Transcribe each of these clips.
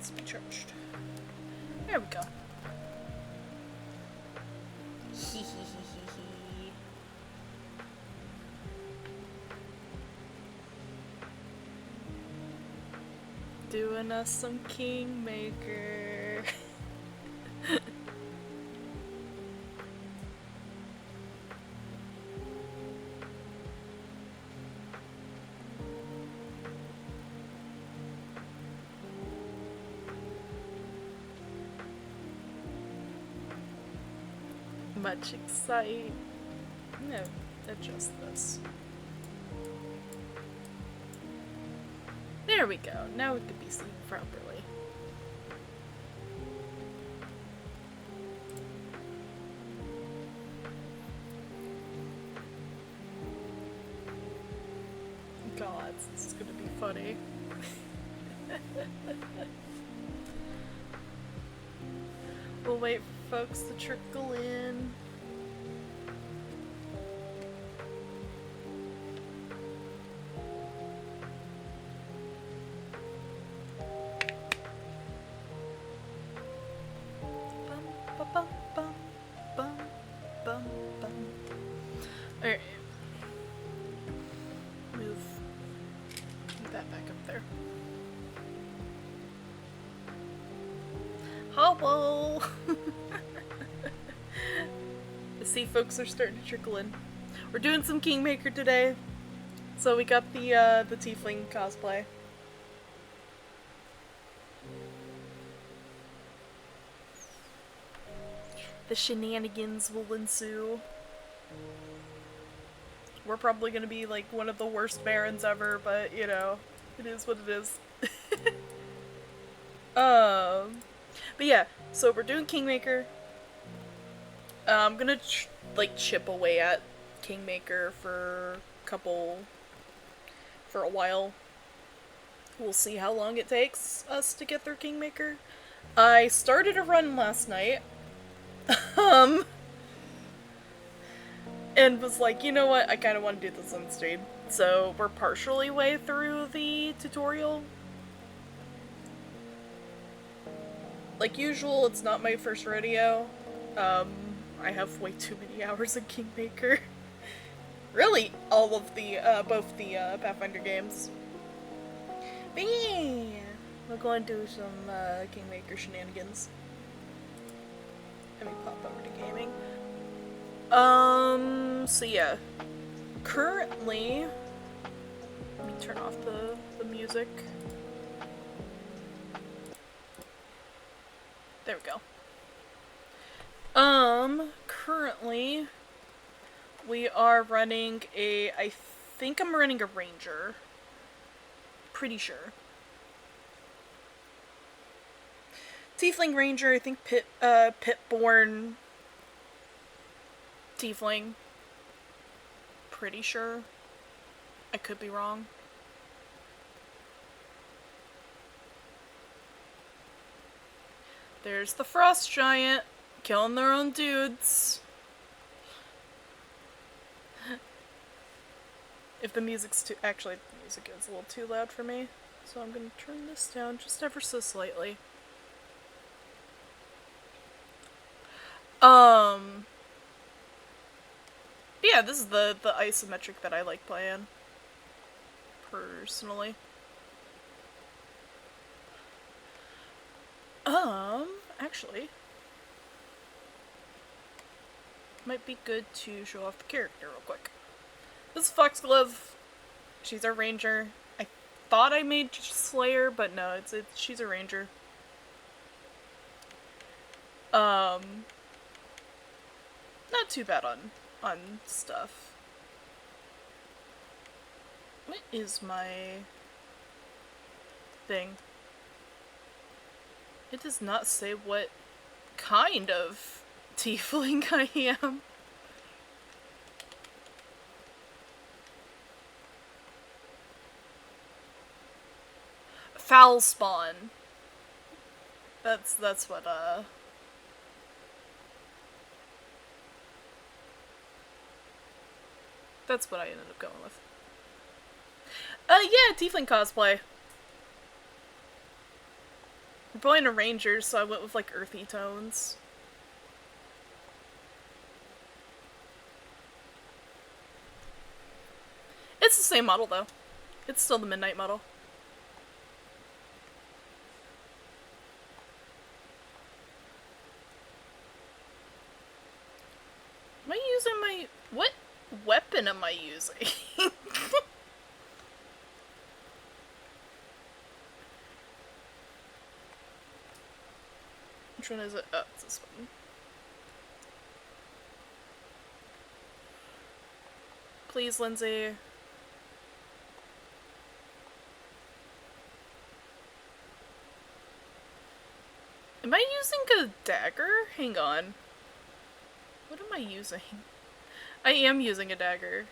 needs to be charged. There we go. Hee hee hee hee hee. Doing us some Kingmaker. Much excite. No, adjust this. There we go. Now it could be seen properly. God, this is gonna be funny. We'll wait for folks to trickle in. Alright. Move that back up there. Hello! I see folks are starting to trickle in. We're doing some Kingmaker today. So we got the Tiefling cosplay. The shenanigans will ensue. We're probably gonna be like one of the worst barons ever, but you know, it is what it is. But yeah, so we're doing Kingmaker. I'm gonna chip away at Kingmaker for a while. We'll see how long it takes us to get through Kingmaker. I started a run last night. And was like, you know what, I kind of want to do this on stream. So we're partially way through the tutorial. Like usual, it's not my first rodeo. I have way too many hours in Kingmaker. Really, all of the, both the Pathfinder games. But yeah, we're going to do some Kingmaker shenanigans. Let me pop over to gaming. So yeah. Currently, let me turn off the music. There we go. Currently, we are running I think I'm running a ranger. Pretty sure. Tiefling ranger, I think pit-born Tiefling. Pretty sure. I could be wrong. There's the frost giant, killing their own dudes. If the music's too... Actually, the music is a little too loud for me. So I'm gonna turn this down just ever so slightly. Yeah, this is the isometric that I like playing. Personally. Actually. Might be good to show off the character real quick. This is Foxglove. She's our ranger. I thought I made Slayer, but no, she's a ranger. Not too bad on stuff. What is my thing? It does not say what kind of tiefling I am. Foul spawn. That's what that's what I ended up going with. Yeah, tiefling cosplay. playing a ranger, so I went with, like, earthy tones. It's the same model, though. It's still the midnight model. Am I using my... What weapon am I using? Which one is it? Oh, it's this one. Please, Lindsay. Am I using a dagger? Hang on. What am I using? I am using a dagger.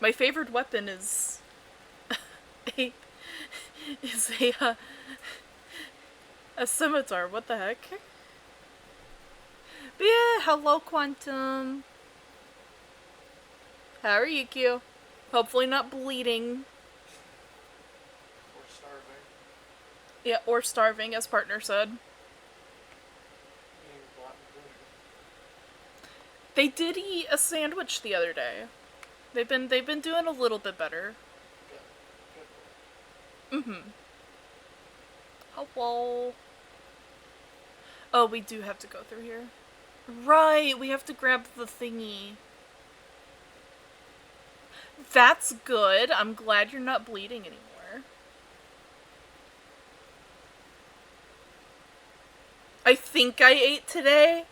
My favorite weapon is a a scimitar. What the heck? But yeah, hello, Quantum. How are you, Q? Hopefully not bleeding. Or starving. Yeah, or starving, as partner said. Eating black vinegar. They did eat a sandwich the other day. They've been doing a little bit better. Good. Mm-hmm. Hello. Oh, we do have to go through here. Right, we have to grab the thingy. That's good. I'm glad you're not bleeding anymore. I think I ate today.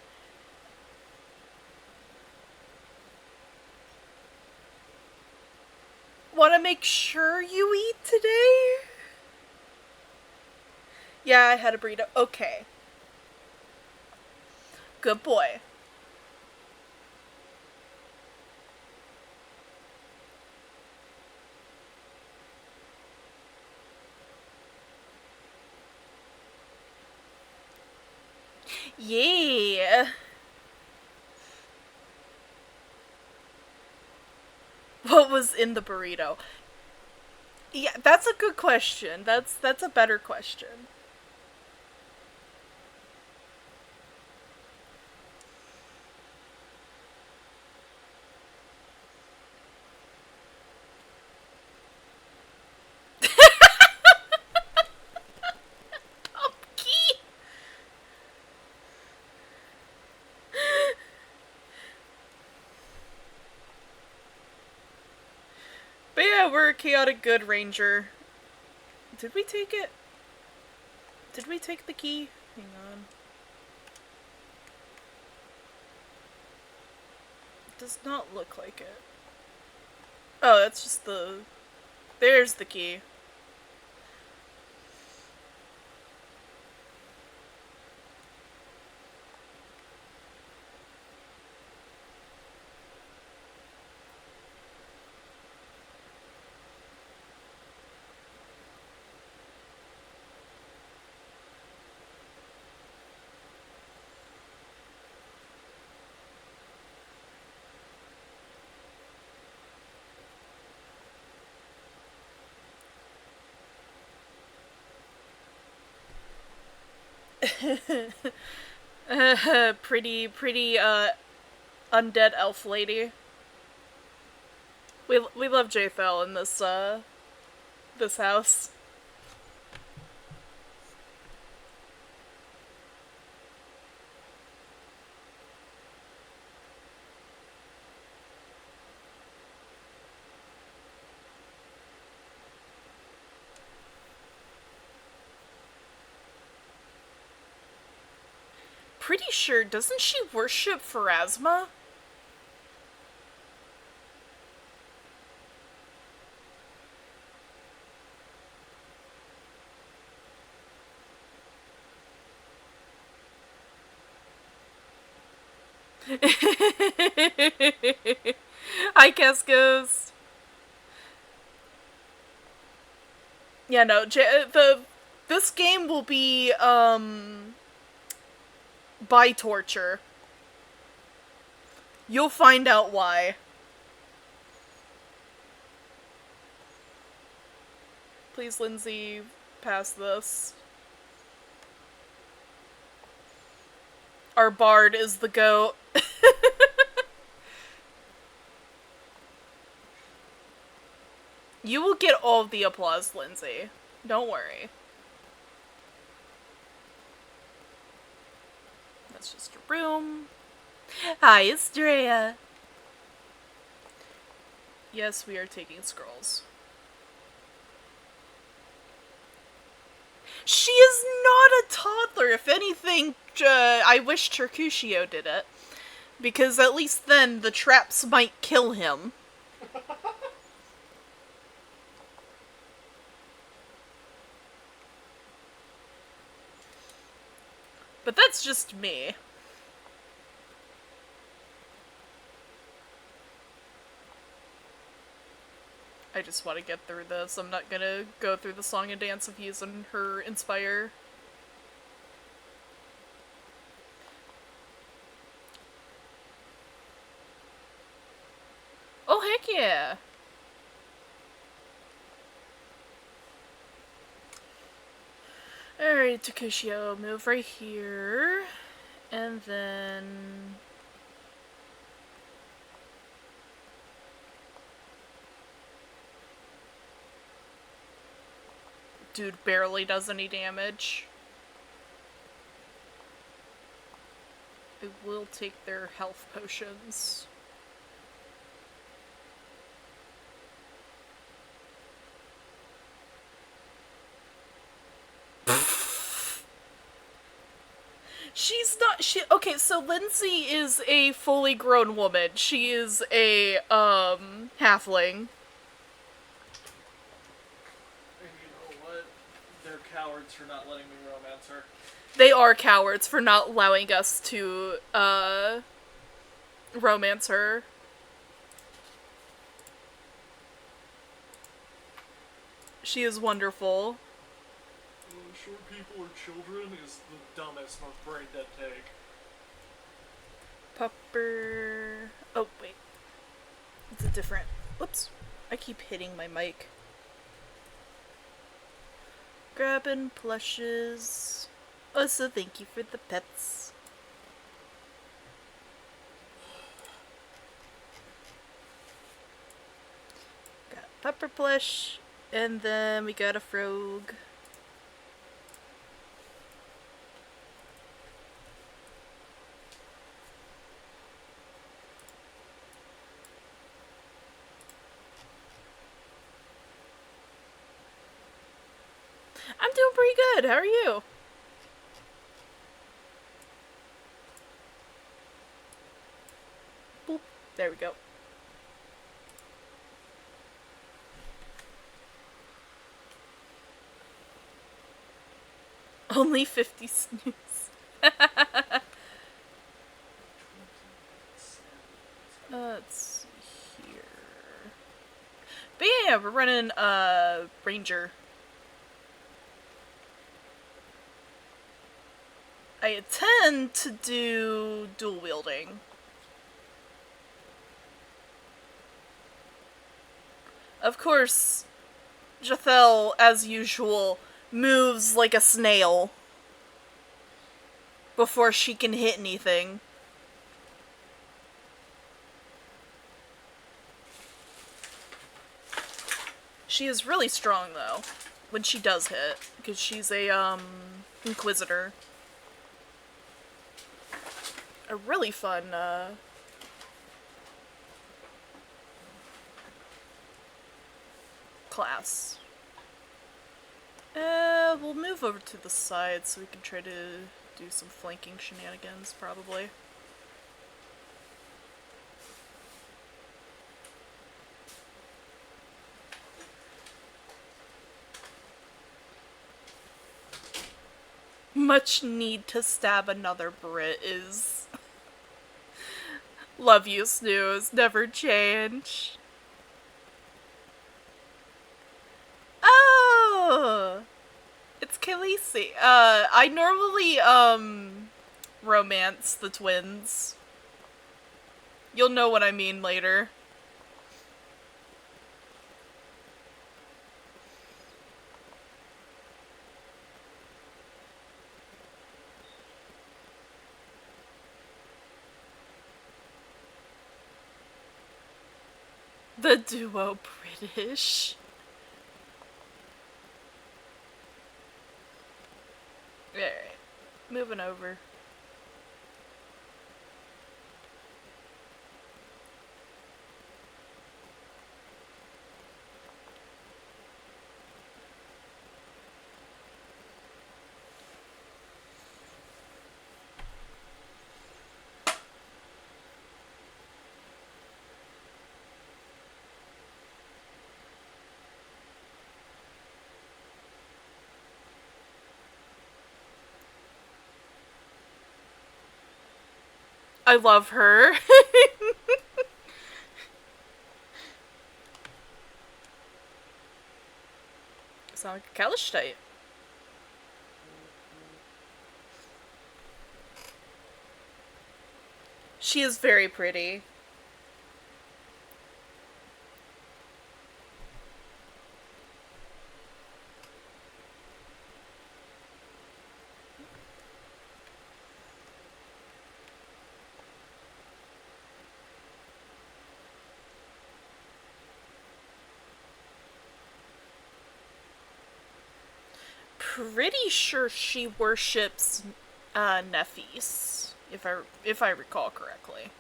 Want to make sure you eat today? Yeah, I had a burrito. Okay. Good boy. Yeah. What was in the burrito? Yeah, that's a good question. That's a better question. Pumpkin. But yeah, we're a chaotic good ranger. Did we take it? Did we take the key? Hang on. It does not look like it. Oh, that's just the... There's the key. pretty, undead elf lady. We love J-Fel in this house. Pretty sure, doesn't she worship Pharasma? Hi, Cascos. Yeah, no, this game will be, by torture. You'll find out why. Please, Lindsay, pass this. Our bard is the goat. You will get all of the applause, Lindsay. Don't worry. That's just a room. Hi, Estrella. Yes, we are taking scrolls. She is not a toddler. If anything, I wish Tercutio did it. Because at least then the traps might kill him. But that's just me. I just want to get through this. I'm not gonna go through the song and dance of using her Inspire. Oh, heck yeah! Alright, Takushio, move right here. And then... Dude barely does any damage. I will take their health potions. She's not, okay, so Lindsay is a fully grown woman. She is a, halfling. And you know what? They're cowards for not letting me romance her. They are cowards for not allowing us to, romance her. She is wonderful. Short people or children is the dumbest, most brain dead take. Pupper. Oh, wait. It's a different. Whoops. I keep hitting my mic. Grabbing plushes. Also, thank you for the pets. Got a pupper plush. And then we got a frog. I'm doing pretty good. How are you? Boop. There we go. Only 50 snooze. Let's see here. But yeah, we're running Ranger. I intend to do dual wielding. Of course, Jathel, as usual, moves like a snail before she can hit anything. She is really strong, though, when she does hit, because she's a, Inquisitor. A really fun, class. We'll move over to the side so we can try to do some flanking shenanigans, probably. Much need to stab another Brit is... Love you, Snooze. Never change. Oh! It's Khaleesi. I normally, romance the twins. You'll know what I mean later. The duo British. Alright. Moving over. I love her. Sound like a Kalish type. She is very pretty. Pretty sure she worships Nephis, if I recall correctly.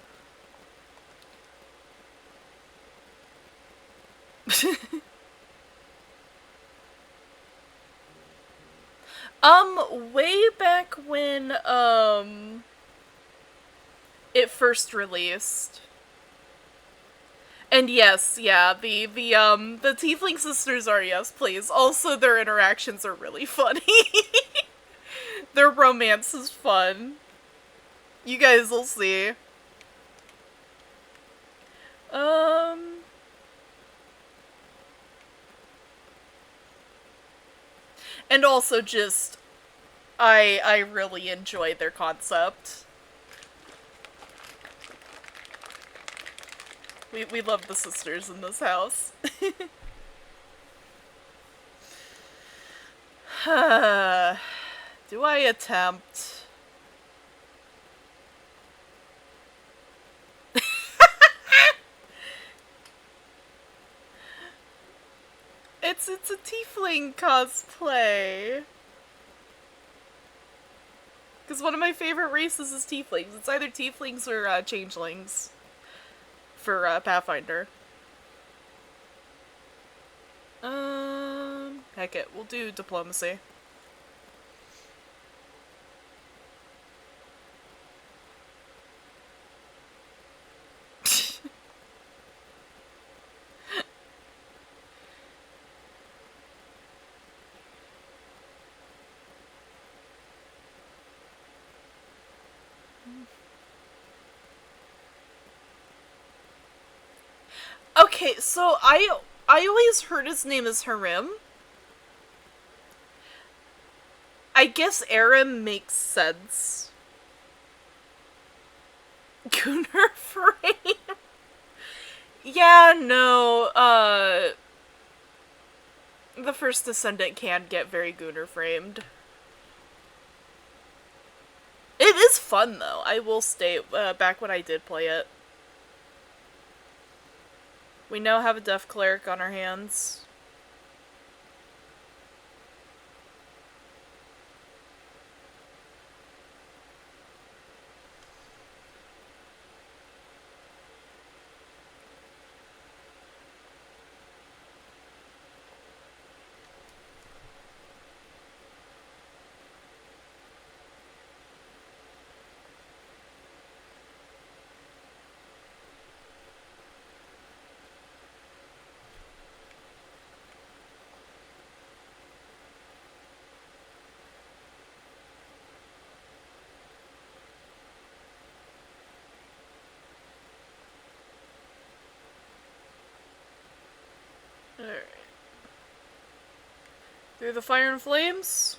Way back when it first released. And yes, yeah, the Tiefling sisters are, yes, please. Also, their interactions are really funny. Their romance is fun. You guys will see. And also just, I really enjoy their concept. We love the sisters in this house. Do I attempt? It's a tiefling cosplay. Because one of my favorite races is tieflings. It's either tieflings or changelings for Pathfinder. Heck it, we'll do diplomacy. Okay, so I always heard his name as Harim. I guess Aram makes sense. Gunnar frame. Yeah, no, the first descendant can get very Gunnar framed. It is fun though, I will state, back when I did play it. We now have a deaf cleric on our hands. Alright. Through the fire and flames?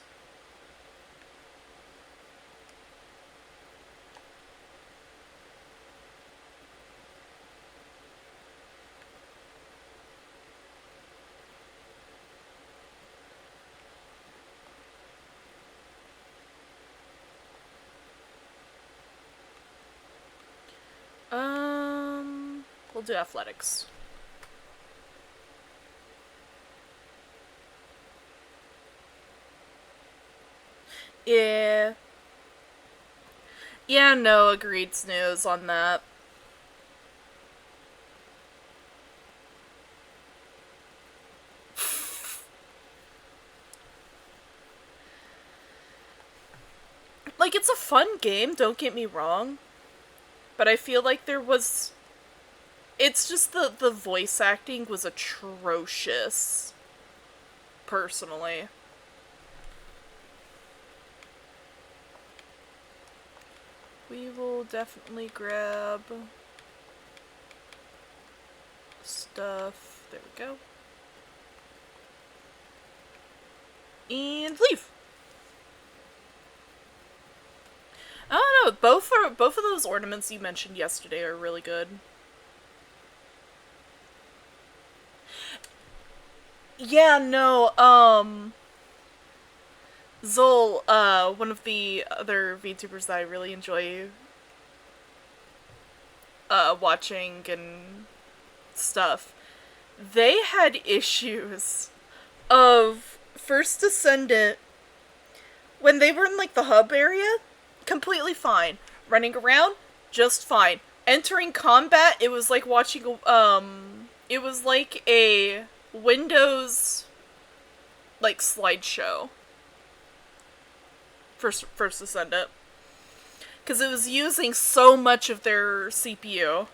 We'll do athletics. Yeah. Yeah, no, agreed snooze on that. Like, it's a fun game, don't get me wrong. But I feel like there was... It's just the voice acting was atrocious. Personally. We will definitely grab... stuff. There we go. And leave! I don't know, both of those ornaments you mentioned yesterday are really good. Yeah, no, Zol, one of the other VTubers that I really enjoy watching and stuff, they had issues of First Descendant when they were in like the hub area, completely fine. Running around, just fine. Entering combat, it was like watching it was like a Windows like slideshow. First Descendant. Because it was using so much of their CPU.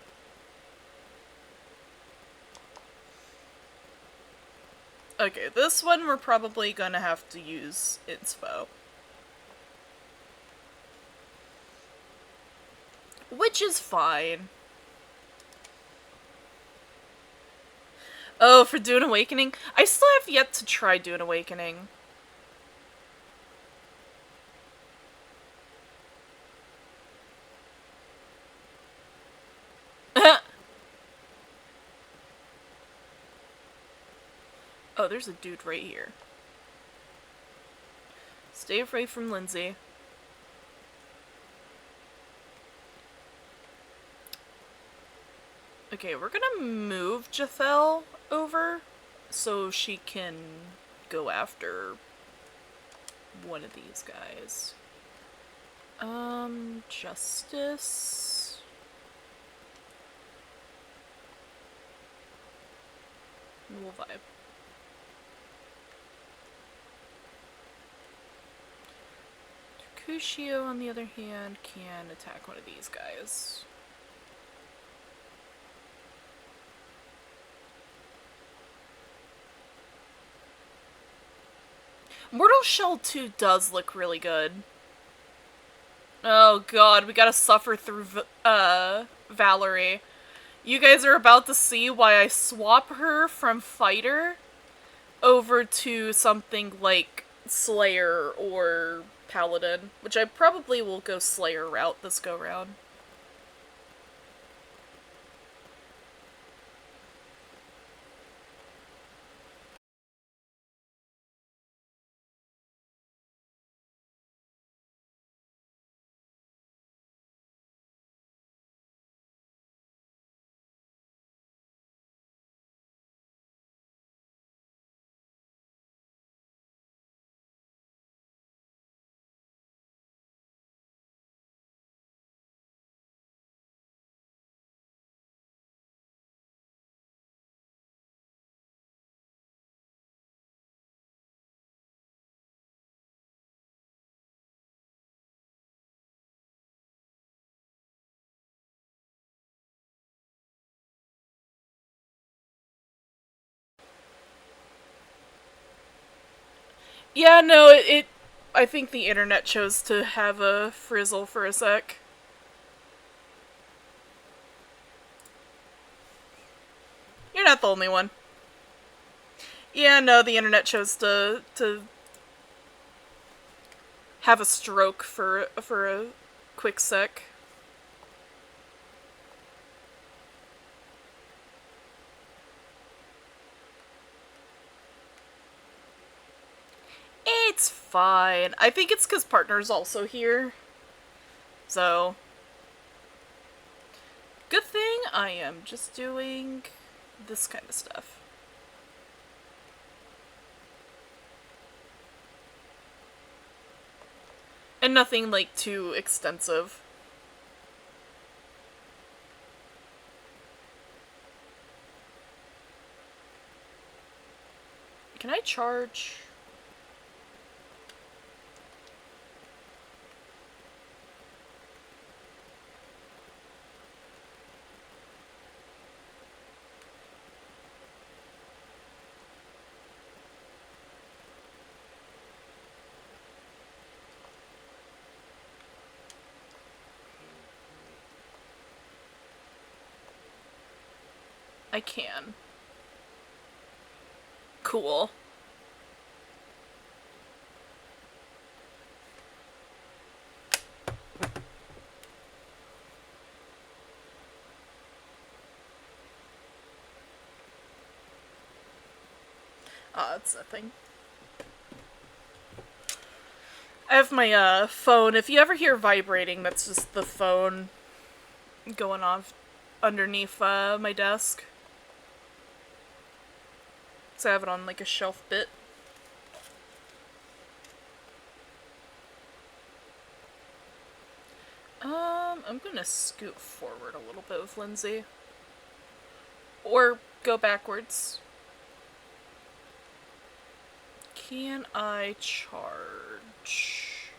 Okay, this one we're probably gonna have to use inspo. Which is fine. Oh, for Dune Awakening? I still have yet to try Dune Awakening. Oh, there's a dude right here. Stay away from Lindsay. Okay, we're gonna move Jathel over so she can go after one of these guys. Justice. We'll vibe. Kushio, on the other hand, can attack one of these guys. Mortal Shell 2 does look really good. Oh god, we gotta suffer through Valerie. You guys are about to see why I swap her from Fighter over to something like Slayer or Paladin, which I probably will go Slayer route this go round. Yeah, no, I think the internet chose to have a frizzle for a sec. You're not the only one. Yeah, no, the internet chose to have a stroke for a quick sec. It's fine. I think it's because Partner's also here. So, good thing I am just doing this kind of stuff. And nothing, like, too extensive. Can I charge? I can. Cool. That's a thing. I have my phone. If you ever hear vibrating, that's just the phone going off underneath my desk. So I have it on like a shelf bit. I'm gonna scoot forward a little bit with Lindsay. Or go backwards. Can I charge?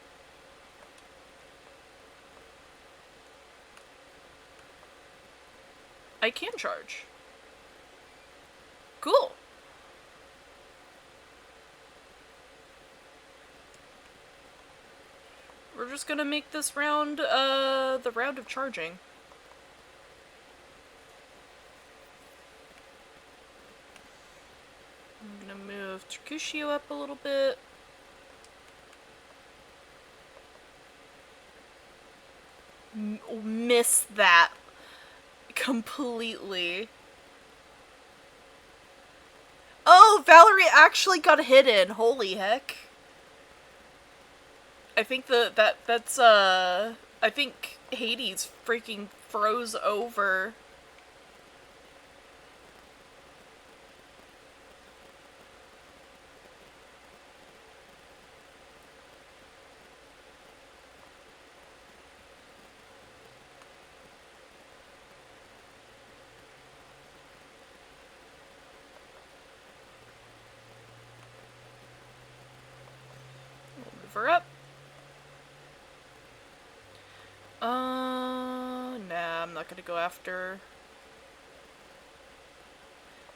I can charge. Cool. We're just gonna make this round, the round of charging. I'm gonna move Tsukushio up a little bit. Miss that completely. Oh, Valerie actually got hidden. Holy heck. I think that's I think Hades freaking froze over. We'll move her up. Nah, I'm not gonna go after.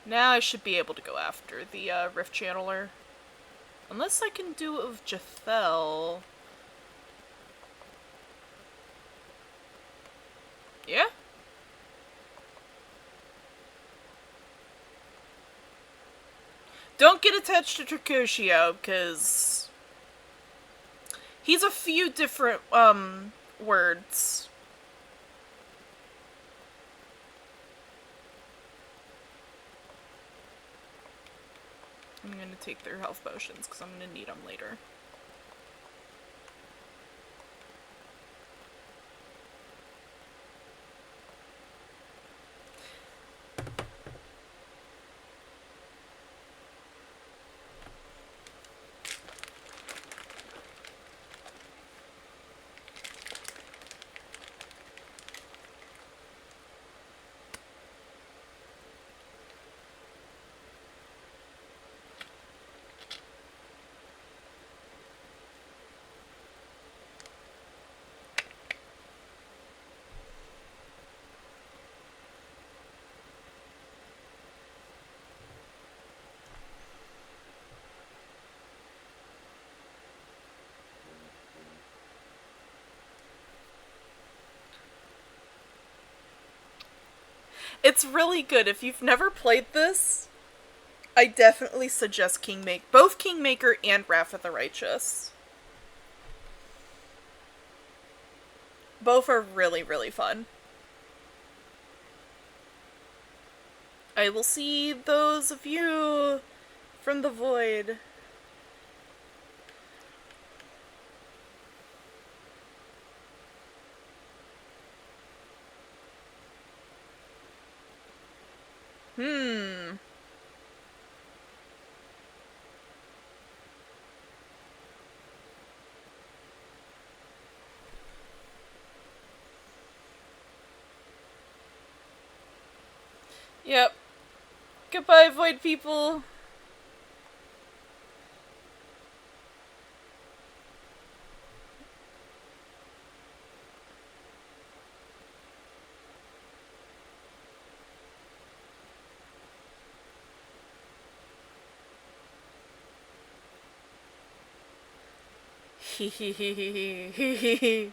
Now I should be able to go after the Rift Channeler. Unless I can do it with Jathel. Yeah? Don't get attached to Tsukushio, because he's a few different, words. I'm gonna take their health potions, because I'm gonna need them later. It's really good. If you've never played this, I definitely suggest both Kingmaker and Wrath of the Righteous. Both are really, really fun. I will see those of you from the void. Yep. Goodbye, void people. Hee.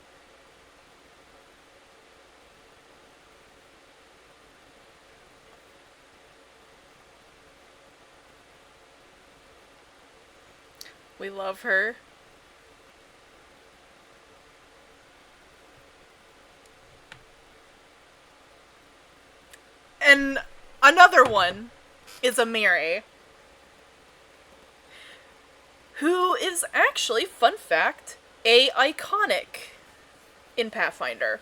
We love her. And another one is Amiri, who is actually, fun fact, a iconic in Pathfinder.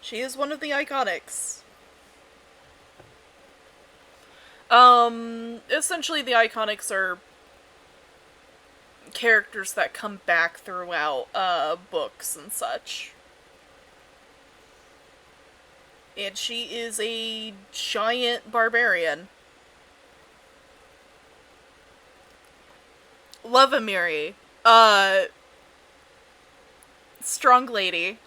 She is one of the iconics. Essentially the iconics are characters that come back throughout, books and such. And she is a giant barbarian. Love Amiri. Strong lady.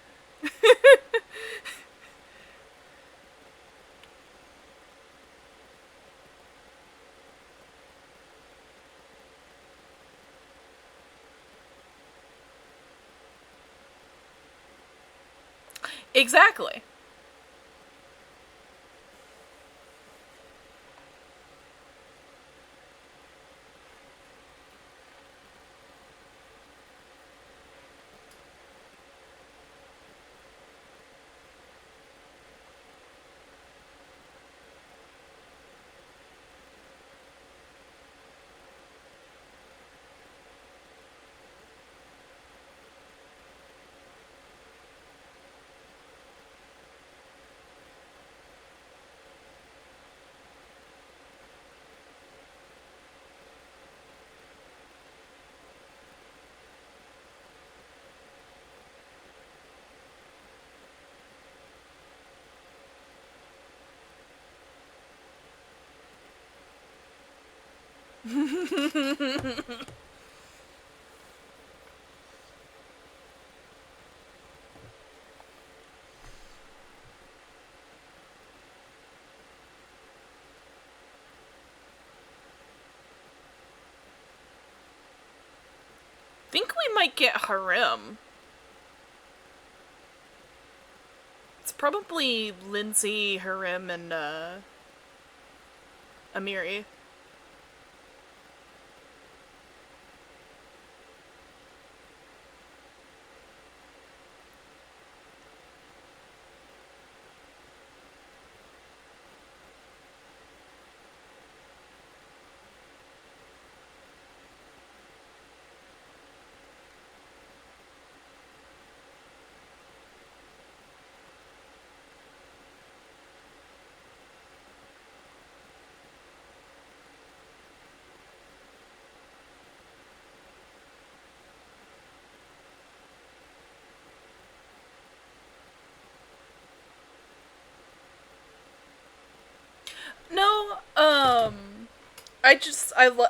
Exactly. Think we might get Harem. It's probably Lindsay, Harem, and Amiri. No,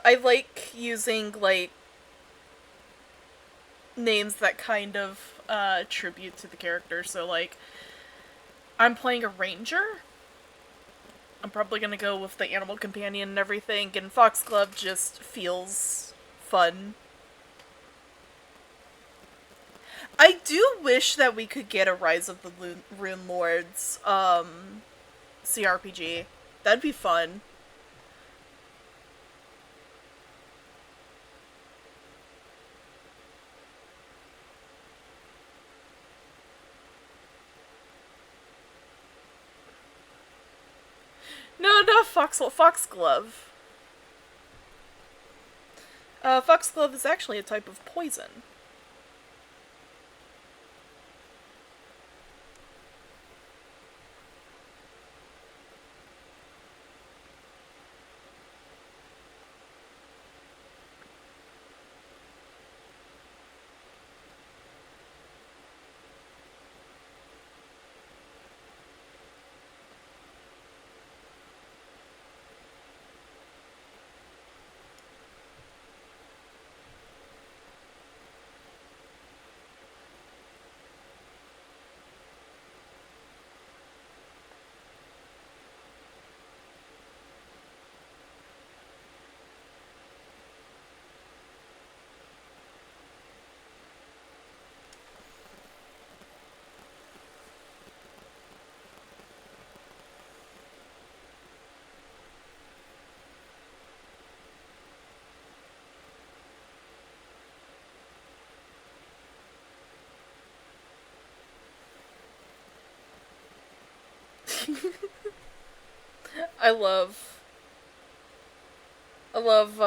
I like using, like, names that kind of, tribute to the character. So, like, I'm playing a ranger. I'm probably gonna go with the animal companion and everything, and Foxglove just feels fun. I do wish that we could get a Rise of the Rune Lords, CRPG. That'd be fun. No, not Foxglove. Foxglove is actually a type of poison. I love, I love,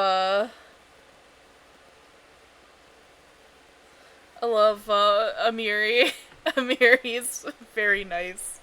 Amiri. Amiri's very nice.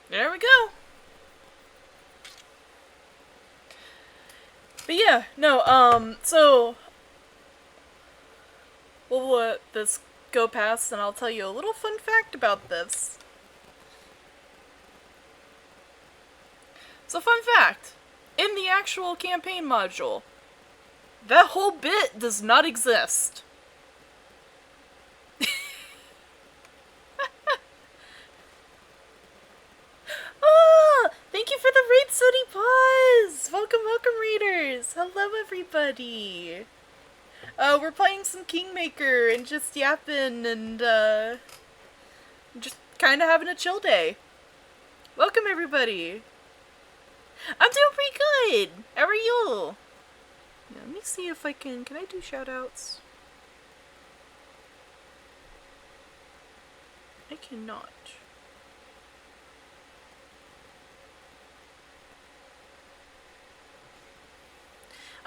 There we go. But yeah, no, so we'll let this go past and I'll tell you a little fun fact about this. So fun fact, in the actual campaign module, that whole bit does not exist. Ah, thank you for the raid, Sooty Paws! Welcome, welcome, readers! Hello, everybody! We're playing some Kingmaker and just yapping and, just kinda having a chill day. Welcome, everybody! I'm doing pretty good! How are you? Yeah, let me see if I can I do shoutouts? I cannot.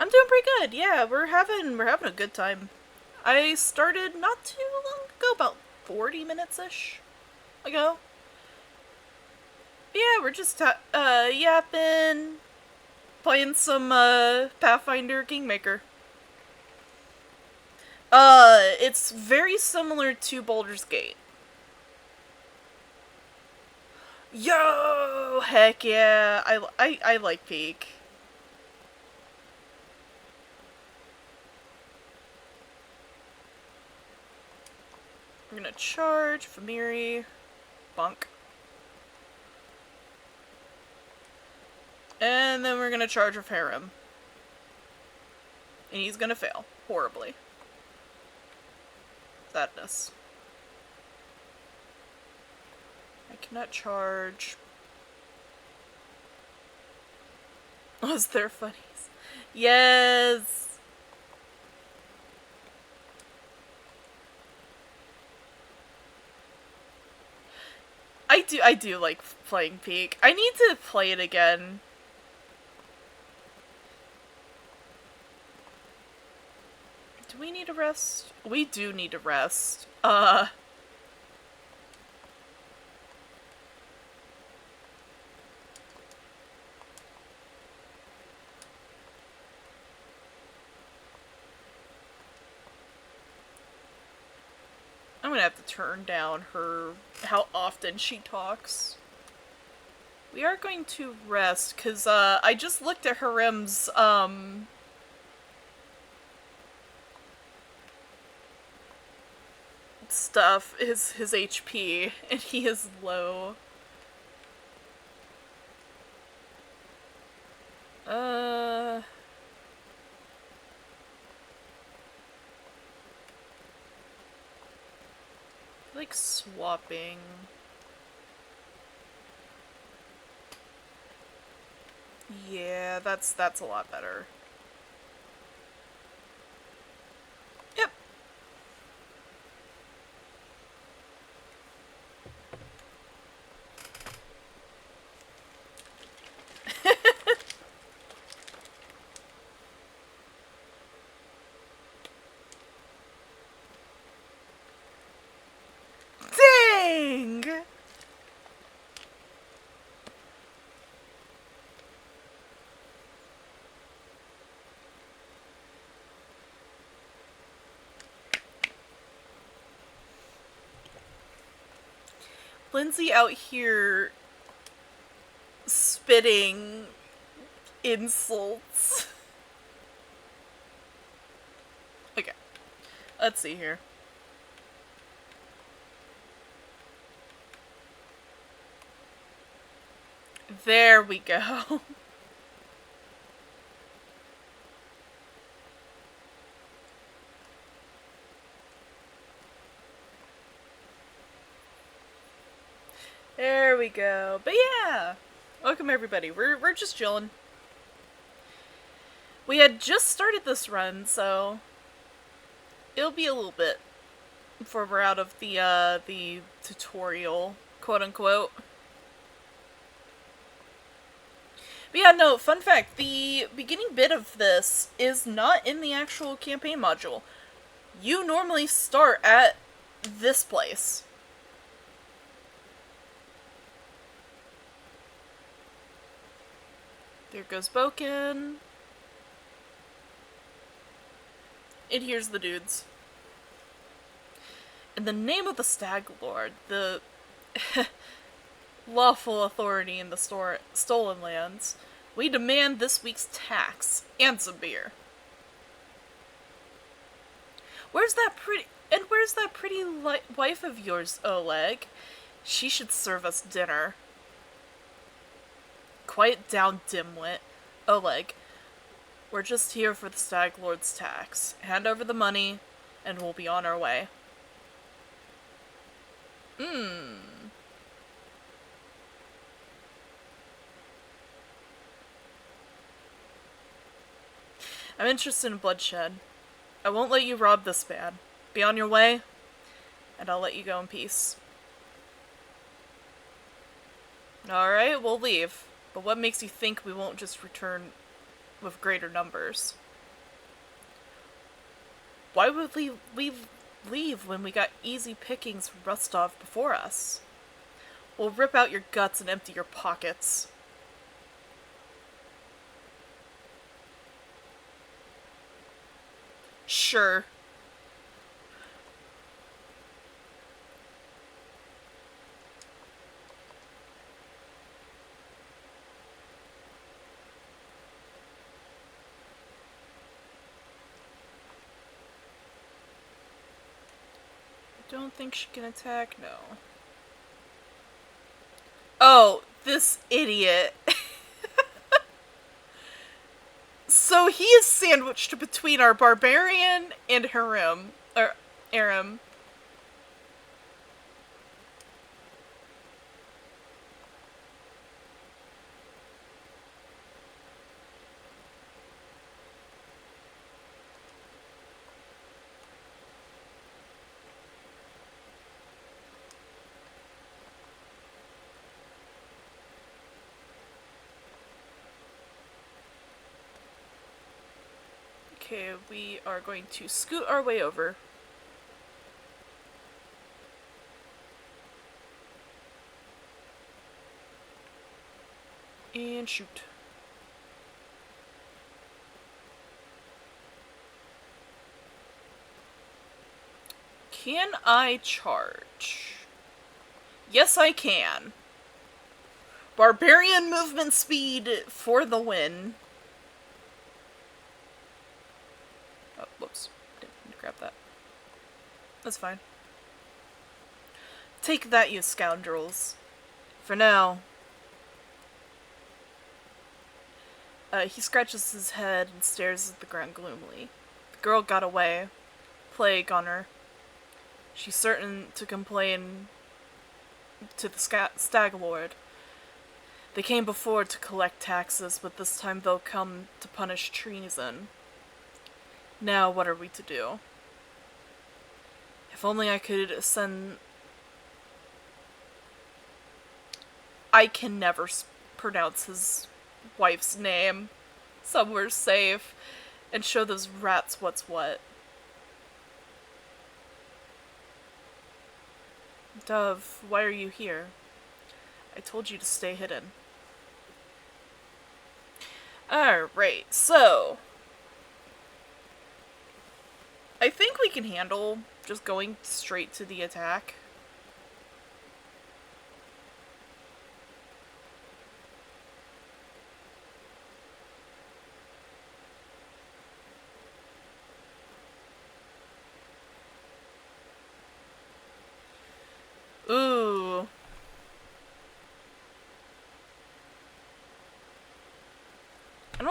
I'm doing pretty good. Yeah, we're having a good time. I started not too long ago, about 40 minutes-ish ago. But yeah, we're just yapping, playing some Pathfinder Kingmaker. It's very similar to Baldur's Gate. Yo, heck yeah! I like Peak. We're gonna charge Famiri, bunk. And then we're gonna charge with Harem. And he's gonna fail. Horribly. Sadness. I cannot charge. Was there funnies? Yes! I do like playing Peak. I need to play it again. Do we need a rest? We do need a rest. I'm gonna have to turn down how often she talks. We are going to rest, cause, I just looked at Harem's, stuff, his HP, and he is low. Like swapping. Yeah, that's a lot better. Yep. Dang! Lindsay out here spitting insults. Okay, let's see here. There we go. There we go. But yeah, welcome everybody. We're just chilling. We had just started this run, so it'll be a little bit before we're out of the tutorial, quote unquote. But yeah, no, fun fact, the beginning bit of this is not in the actual campaign module. You normally start at this place. There goes Boken. And here's the dudes. In the name of the Stag Lord, the lawful authority in the stolen lands, we demand this week's tax and some beer. Where's that pretty wife of yours, Oleg? She should serve us dinner. Quiet down, dimwit. Oleg, we're just here for the Stag Lord's tax. Hand over the money, and we'll be on our way. I'm interested in bloodshed. I won't let you rob this man. Be on your way, and I'll let you go in peace. Alright, we'll leave. But what makes you think we won't just return with greater numbers? Why would we leave when we got easy pickings from Rostov before us? We'll rip out your guts and empty your pockets. Sure. I don't think she can attack, no. Oh, this idiot. So he is sandwiched between our barbarian and harem, or Aram. Okay, we are going to scoot our way over. And shoot. Can I charge? Yes, I can. Barbarian movement speed for the win. Oh, whoops. Didn't mean to grab that. That's fine. Take that, you scoundrels. For now. He scratches his head and stares at the ground gloomily. The girl got away. Plague on her. She's certain to complain to the Stag Lord. They came before to collect taxes, but this time they'll come to punish treason. Now what are we to do? If only I could send... I can never pronounce his wife's name. Somewhere safe. And show those rats what's what. Dove, why are you here? I told you to stay hidden. Alright, so... I think we can handle just going straight to the attack. Ooh. I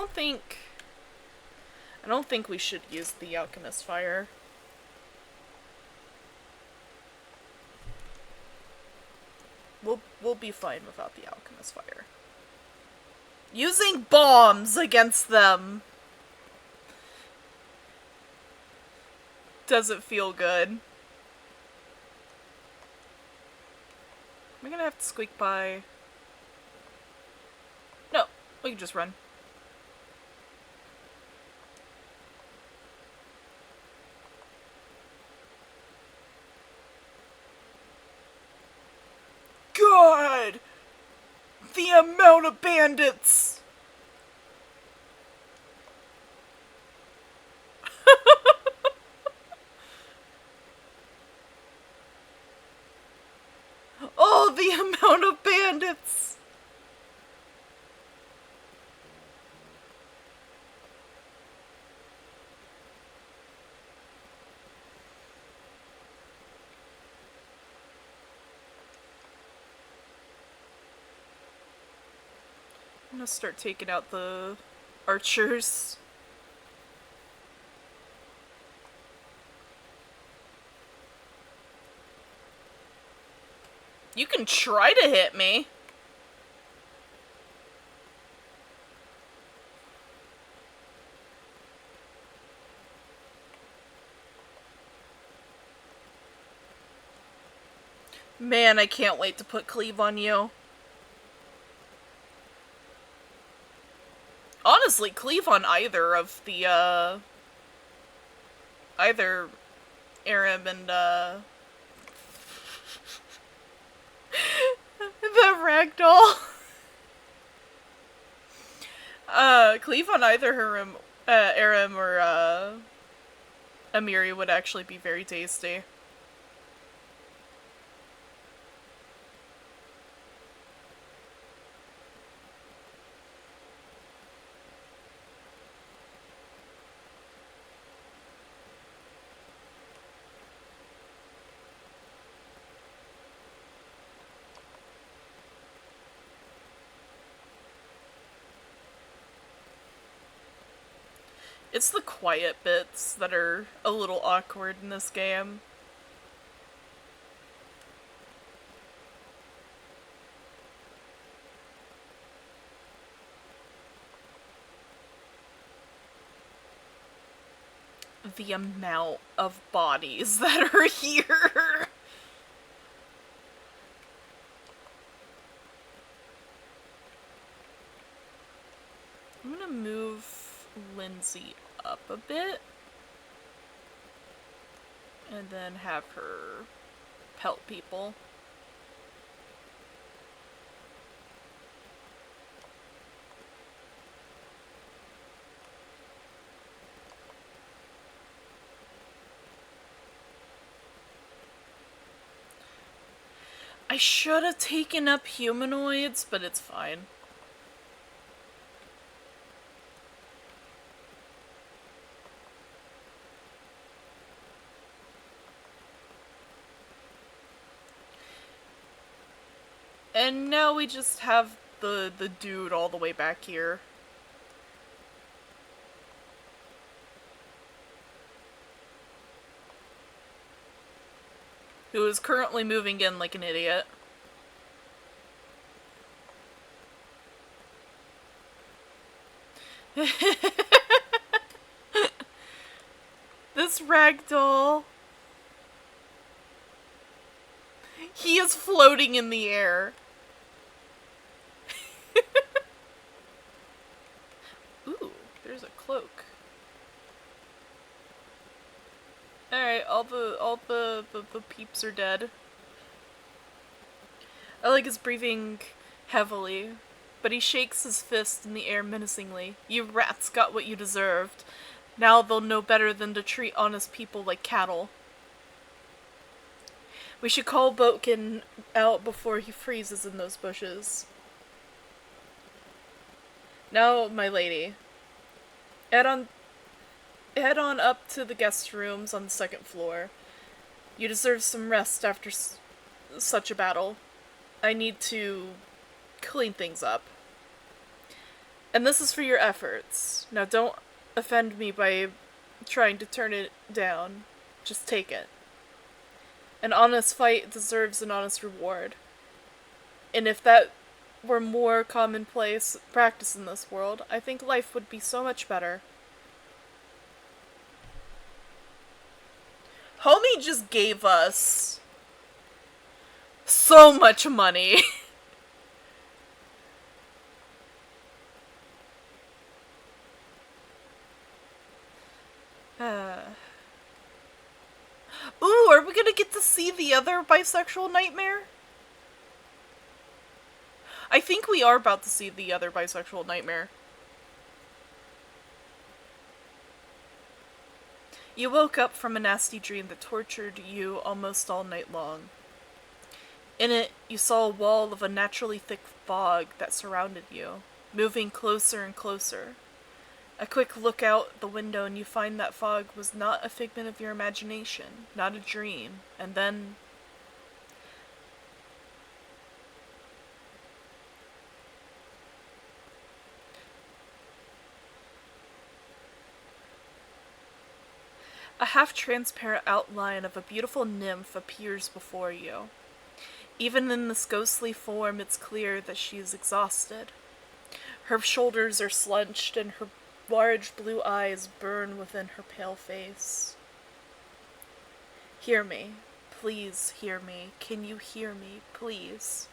don't think we should use the Alchemist Fire. We'll be fine without the Alchemist Fire. Using bombs against them doesn't feel good. Am I gonna have to squeak by? No, we can just run. God! The amount of bandits! Oh, the amount of bandits! I'm gonna start taking out the archers. You can try to hit me. Man, I can't wait to put cleave on you. Honestly, cleave on either of the, either Aram and, the ragdoll. Cleave on either Aram or, Amiri would actually be very tasty. It's the quiet bits that are a little awkward in this game. The amount of bodies that are here. I'm gonna move Lindsay up a bit. And then have her pelt people. I should have taken up humanoids, but it's fine. And now we just have the dude all the way back here. Who is currently moving in like an idiot. This ragdoll. He is floating in the air. Ooh, there's a cloak. Alright, all the peeps are dead. I like his breathing heavily, but he shakes his fist in the air menacingly. You rats got what you deserved. Now they'll know better than to treat honest people like cattle. We should call Boatkin out before he freezes in those bushes. Now, my lady, head on up to the guest rooms on the second floor. You deserve some rest after such a battle. I need to clean things up. And this is for your efforts. Now don't offend me by trying to turn it down. Just take it. An honest fight deserves an honest reward. And if that were more commonplace practice in this world, I think life would be so much better. Homie just gave us so much money. Ooh, are we gonna get to see the other bisexual nightmare? I think we are about to see the other bisexual nightmare. You woke up from a nasty dream that tortured you almost all night long. In it, you saw a wall of unnaturally thick fog that surrounded you, moving closer and closer. A quick look out the window and you find that fog was not a figment of your imagination, not a dream, and then... a half-transparent outline of a beautiful nymph appears before you. Even in this ghostly form, it's clear that she is exhausted. Her shoulders are slunched and her large blue eyes burn within her pale face. Hear me. Please hear me. Can you hear me? Please.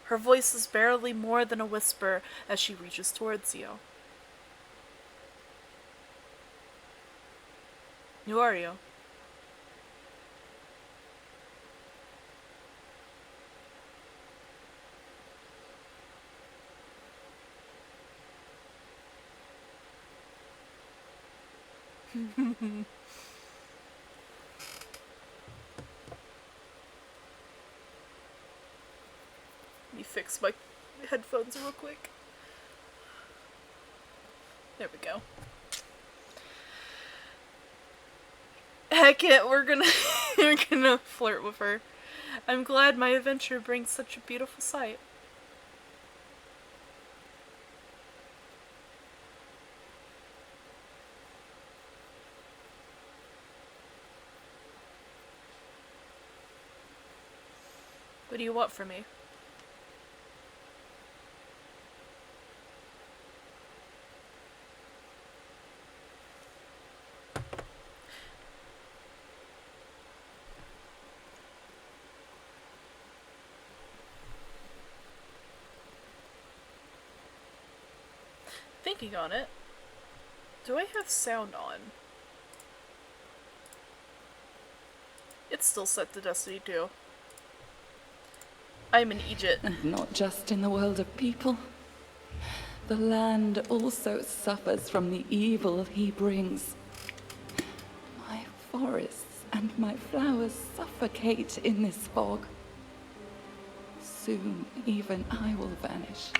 Her voice is barely more than a whisper as she reaches towards you. Who are you? Let me fix my headphones real quick. There we go. Heck it, we're gonna flirt with her. I'm glad my adventure brings such a beautiful sight. What do you want from me? Thinking on it. Do I have sound on? It's still set to Destiny 2. I'm in Egypt. And not just in the world of people. The land also suffers from the evil he brings. My forests and my flowers suffocate in this fog. Soon even I will vanish,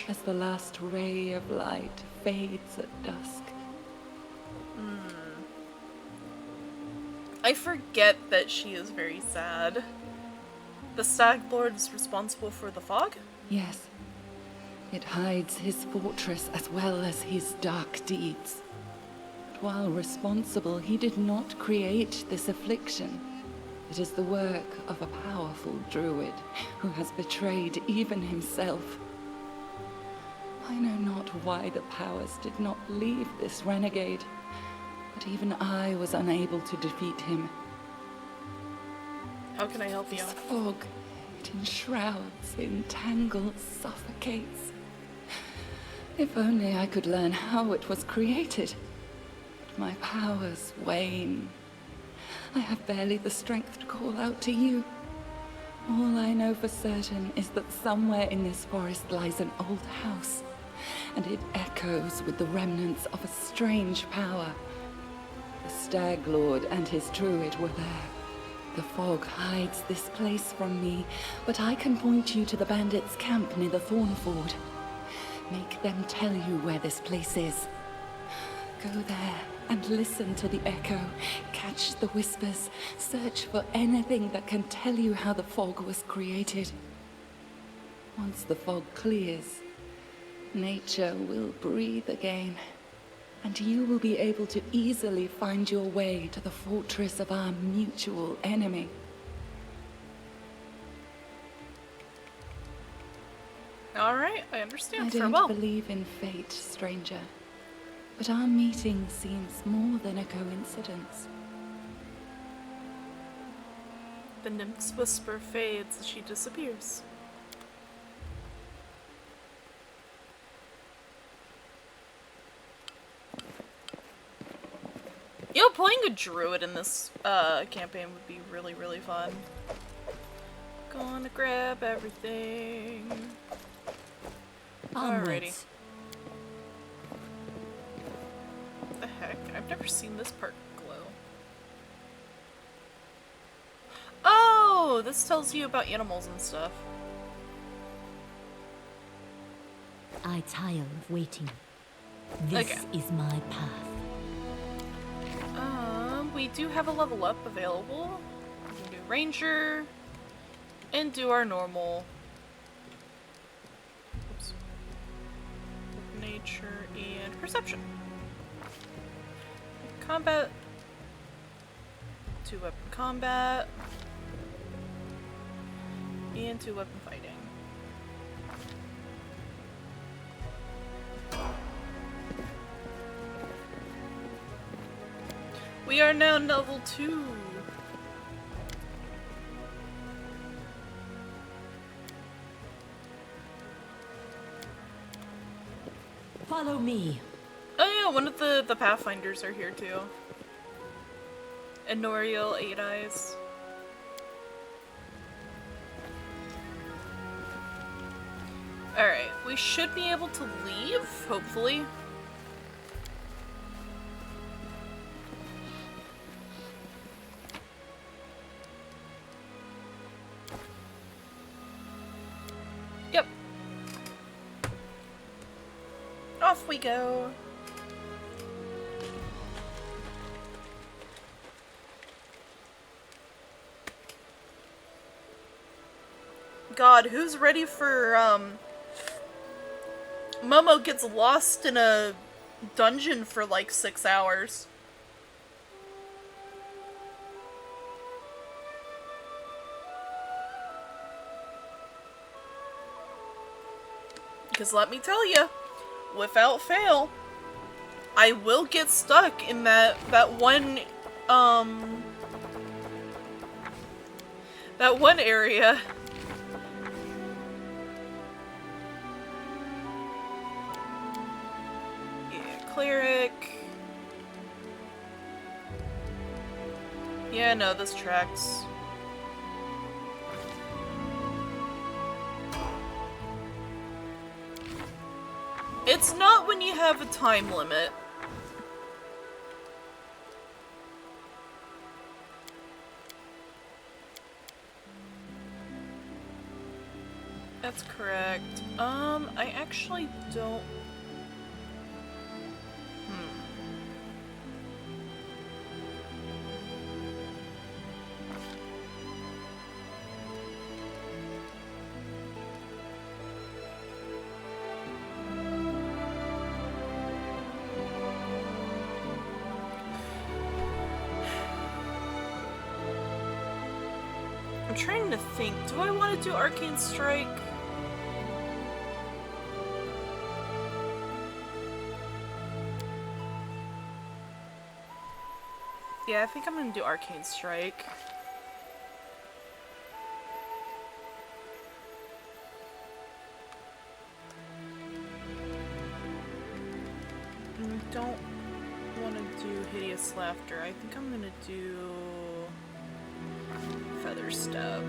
as the last ray of light fades at dusk. I forget that she is very sad. The Stag Lord is responsible for the fog? Yes. It hides his fortress as well as his dark deeds. But while responsible, he did not create this affliction. It is the work of a powerful druid who has betrayed even himself. I know not why the powers did not leave this renegade, but even I was unable to defeat him. How can I help you? This fog, it enshrouds, entangles, suffocates. If only I could learn how it was created. But my powers wane. I have barely the strength to call out to you. All I know for certain is that somewhere in this forest lies an old house, and it echoes with the remnants of a strange power. The Stag Lord and his druid were there. The fog hides this place from me, but I can point you to the bandits' camp near the Thornford. Make them tell you where this place is. Go there and listen to the echo, catch the whispers, search for anything that can tell you how the fog was created. Once the fog clears, nature will breathe again, and you will be able to easily find your way to the fortress of our mutual enemy. Alright, I understand. I don't Farewell. believe in fate, stranger, but our meeting seems more than a coincidence. The nymph's whisper fades as she disappears. You know, playing a druid in this campaign would be really, really fun. Gonna grab everything. Alrighty. What the heck? I've never seen this part glow. Oh, this tells you about animals and stuff. I tire of waiting. This Okay. is my path. We do have a level up available. We can do Ranger and do our normal. Oops. Nature and Perception. Combat. 2-weapon combat. And 2-weapon fighting. We are now level 2. Follow me. Oh yeah, one of the Pathfinders are here too. And Noriel, 8 Eyes. Alright, we should be able to leave, hopefully. Yep. Off we go. God, who's ready for, Momo gets lost in a dungeon for like 6 hours. Because let me tell you, without fail, I will get stuck in that one area. Cleric. Yeah, no, this tracks. It's not when you have a time limit. That's correct. I actually don't... I'm trying to think, do I want to do Arcane Strike? Yeah, I think I'm gonna do Arcane Strike. Don't want to do Hideous Laughter. I think I'm gonna do Feather Stab.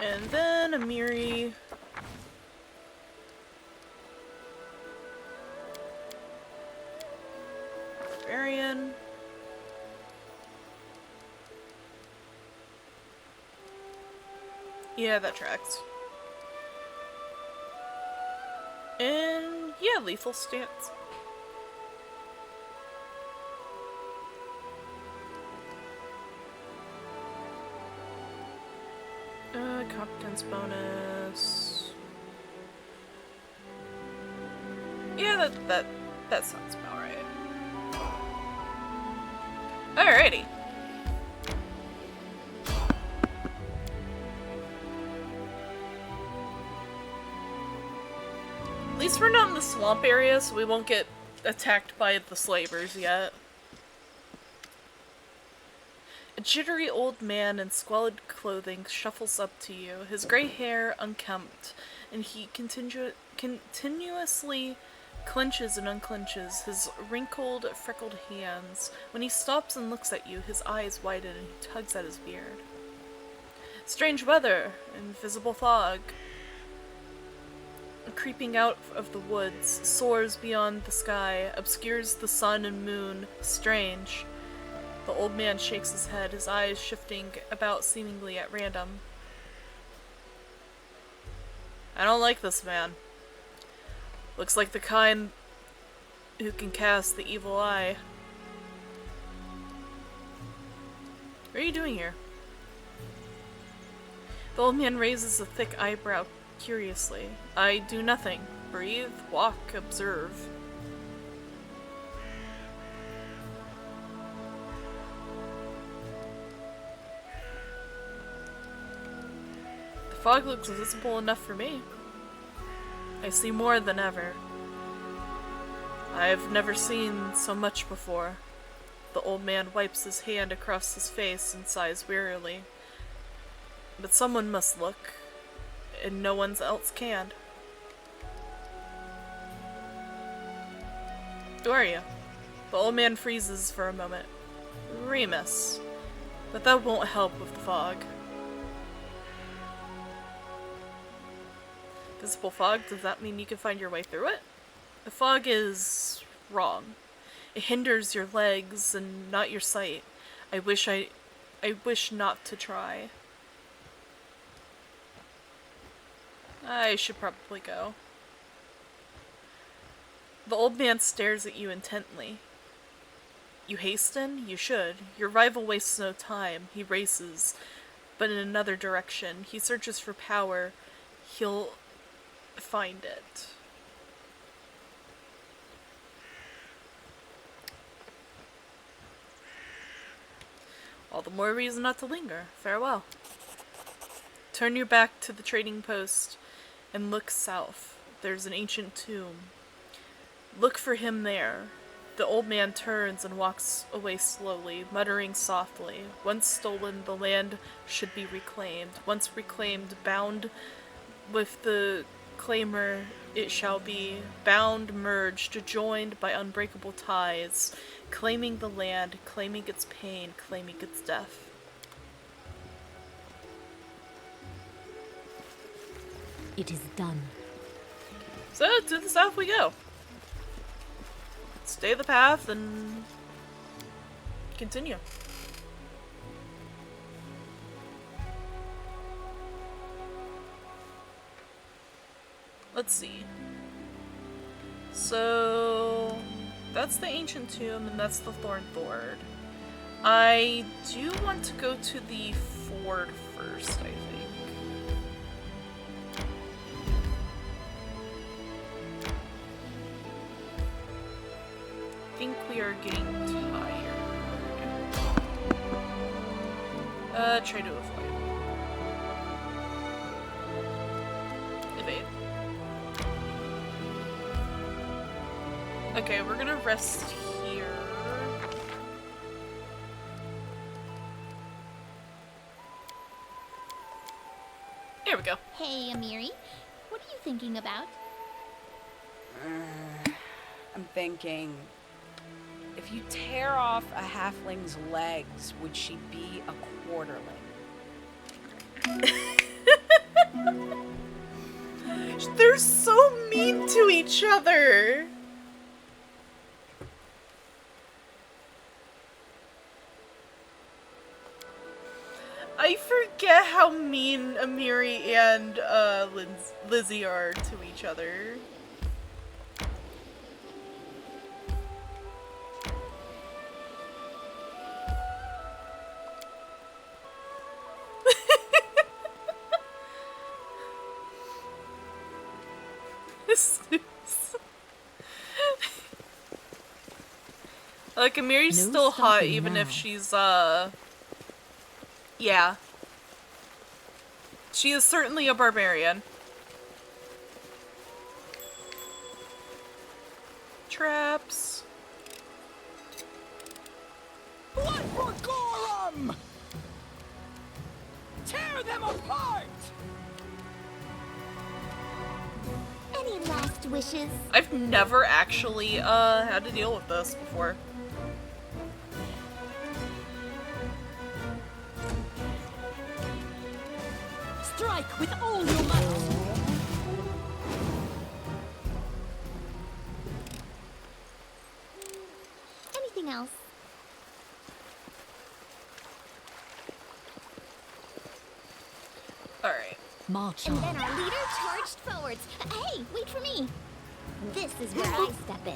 And then Amiri. Barbarian. Yeah, that tracks. And yeah, Lethal Stance. Competence bonus. Yeah, that sounds about right. Alrighty. At least we're not in the swamp area, so we won't get attacked by the slavers yet. A jittery old man in squalid clothing shuffles up to you, his gray hair unkempt, and he continuously clenches and unclenches his wrinkled, freckled hands. When he stops and looks at you, his eyes widen and he tugs at his beard. Strange weather, invisible fog. Creeping out of the woods, soars beyond the sky, obscures the sun and moon. Strange. The old man shakes his head, his eyes shifting about seemingly at random. I don't like this man. Looks like the kind who can cast the evil eye. What are you doing here? The old man raises a thick eyebrow curiously. I do nothing. Breathe, walk, observe. The fog looks visible enough for me. I see more than ever. I've never seen so much before. The old man wipes his hand across his face and sighs wearily. But someone must look, and no one else can. Who are you? The old man freezes for a moment. Remus. But that won't help with the fog. Visible fog, does that mean you can find your way through it? The fog is wrong. It hinders your legs and not your sight. I wish not to try. I should probably go. The old man stares at you intently. You hasten? You should. Your rival wastes no time. He races, but in another direction. He searches for power. He'll find it. All the more reason not to linger. Farewell. Turn your back to the trading post and look south. There's an ancient tomb. Look for him there. The old man turns and walks away slowly, muttering softly. Once stolen, the land should be reclaimed. Once reclaimed, bound with the claimer, it shall be. Bound, merged, joined by unbreakable ties. Claiming the land, claiming its pain, claiming its death. It is done. So, to the south we go. Stay the path and continue. Let's see. So, that's the ancient tomb and that's the thorn thord. I do want to go to the ford first, I think. I think we are getting tired. Try to avoid. Evade. Okay, we're gonna rest here. There we go. Hey, Amiri. What are you thinking about? I'm thinking, if you tear off a halfling's legs, would she be a quarterling? They're so mean to each other. I forget how mean Amiri and Lizzie are to each other. Like, Amiri's No still hot stopping even if now. she's, yeah. She is certainly a barbarian. Traps. Blood for Gorham! Tear them apart! Any last wishes? I've never actually, had to deal with this before. Strike with all your might! Anything else? Alright. March And on. then our leader charged forwards. Hey, wait for me. This is where I step in.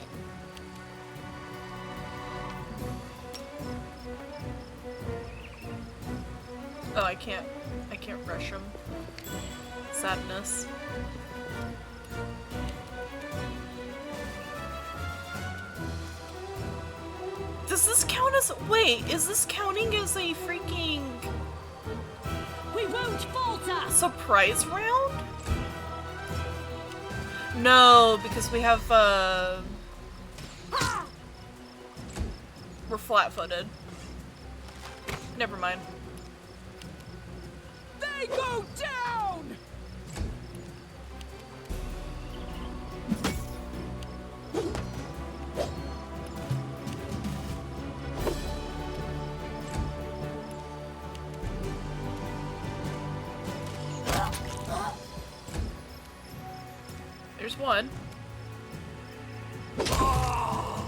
Oh, I can't rush him. Sadness. Does this count as- wait, is this counting as a freaking We won't falter! surprise round? No, because we have, we're flat-footed. Never mind. They go down! There's one. I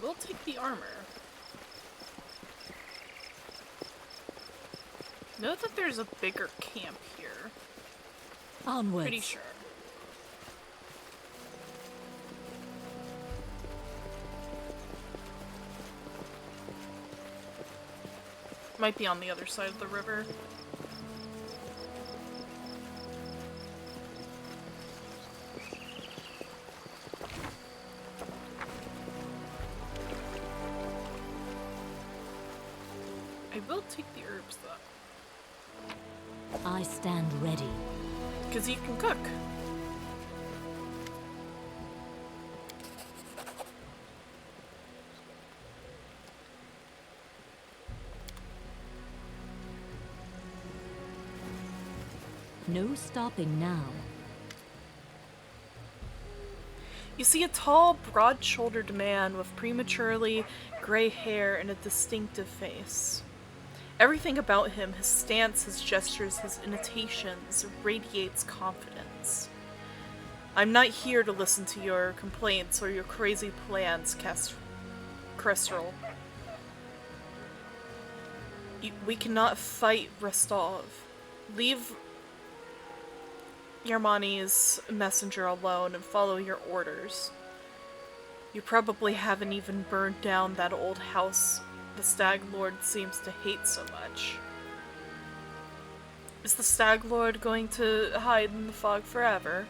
will take the armor. Know that there's a bigger camp here. Onwards. Pretty sure. Might be on the other side of the river. I will take the herbs though, I stand ready. because you can cook. No stopping now. You see a tall, broad-shouldered man with prematurely gray hair and a distinctive face. Everything about him, his stance, his gestures, his intonations, radiates confidence. I'm not here to listen to your complaints or your crazy plans, Cressrel. We cannot fight Restov. Leave Yarmani's messenger alone and follow your orders. You probably haven't even burned down that old house the Stag Lord seems to hate so much. Is the Stag Lord going to hide in the fog forever?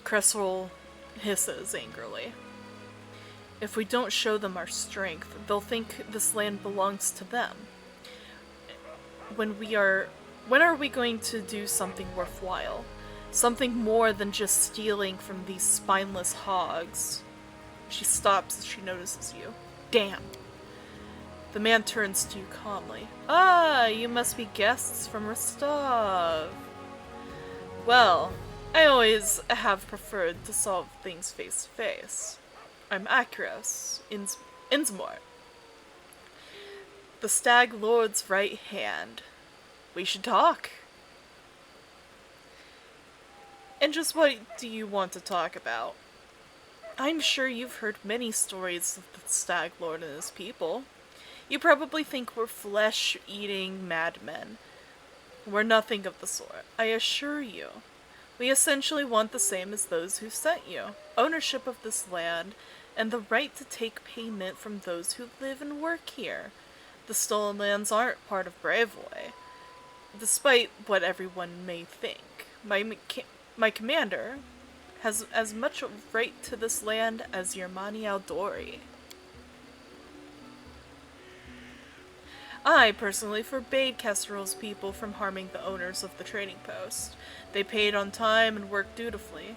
Cresswell hisses angrily. If we don't show them our strength, they'll think this land belongs to them. When are we going to do something worthwhile? Something more than just stealing from these spineless hogs. She stops as she notices you. Damn. The man turns to you calmly. Ah, you must be guests from Rostov. Well, I always have preferred to solve things face to face. I'm Akros, Innsmore, the Stag Lord's right hand. We should talk. And just what do you want to talk about? I'm sure you've heard many stories of the Stag Lord and his people. You probably think we're flesh-eating madmen. We're nothing of the sort, I assure you. We essentially want the same as those who sent you. Ownership of this land, and the right to take payment from those who live and work here. The stolen lands aren't part of Bravely, despite what everyone may think. My commander has as much right to this land as Yermani Aldori. I personally forbade Kestrel's people from harming the owners of the trading post. They paid on time and worked dutifully.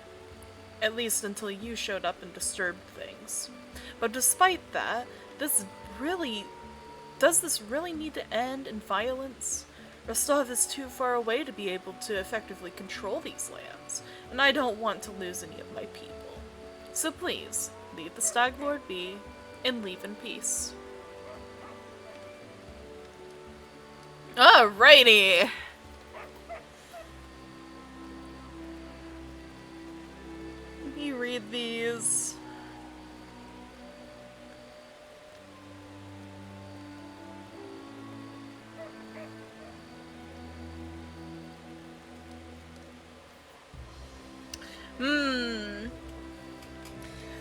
At least until you showed up and disturbed things. But despite that, does this really need to end in violence? Rostov is too far away to be able to effectively control these lands, and I don't want to lose any of my people. So please, leave the Stag Lord be, and leave in peace. Alrighty! Let me read these.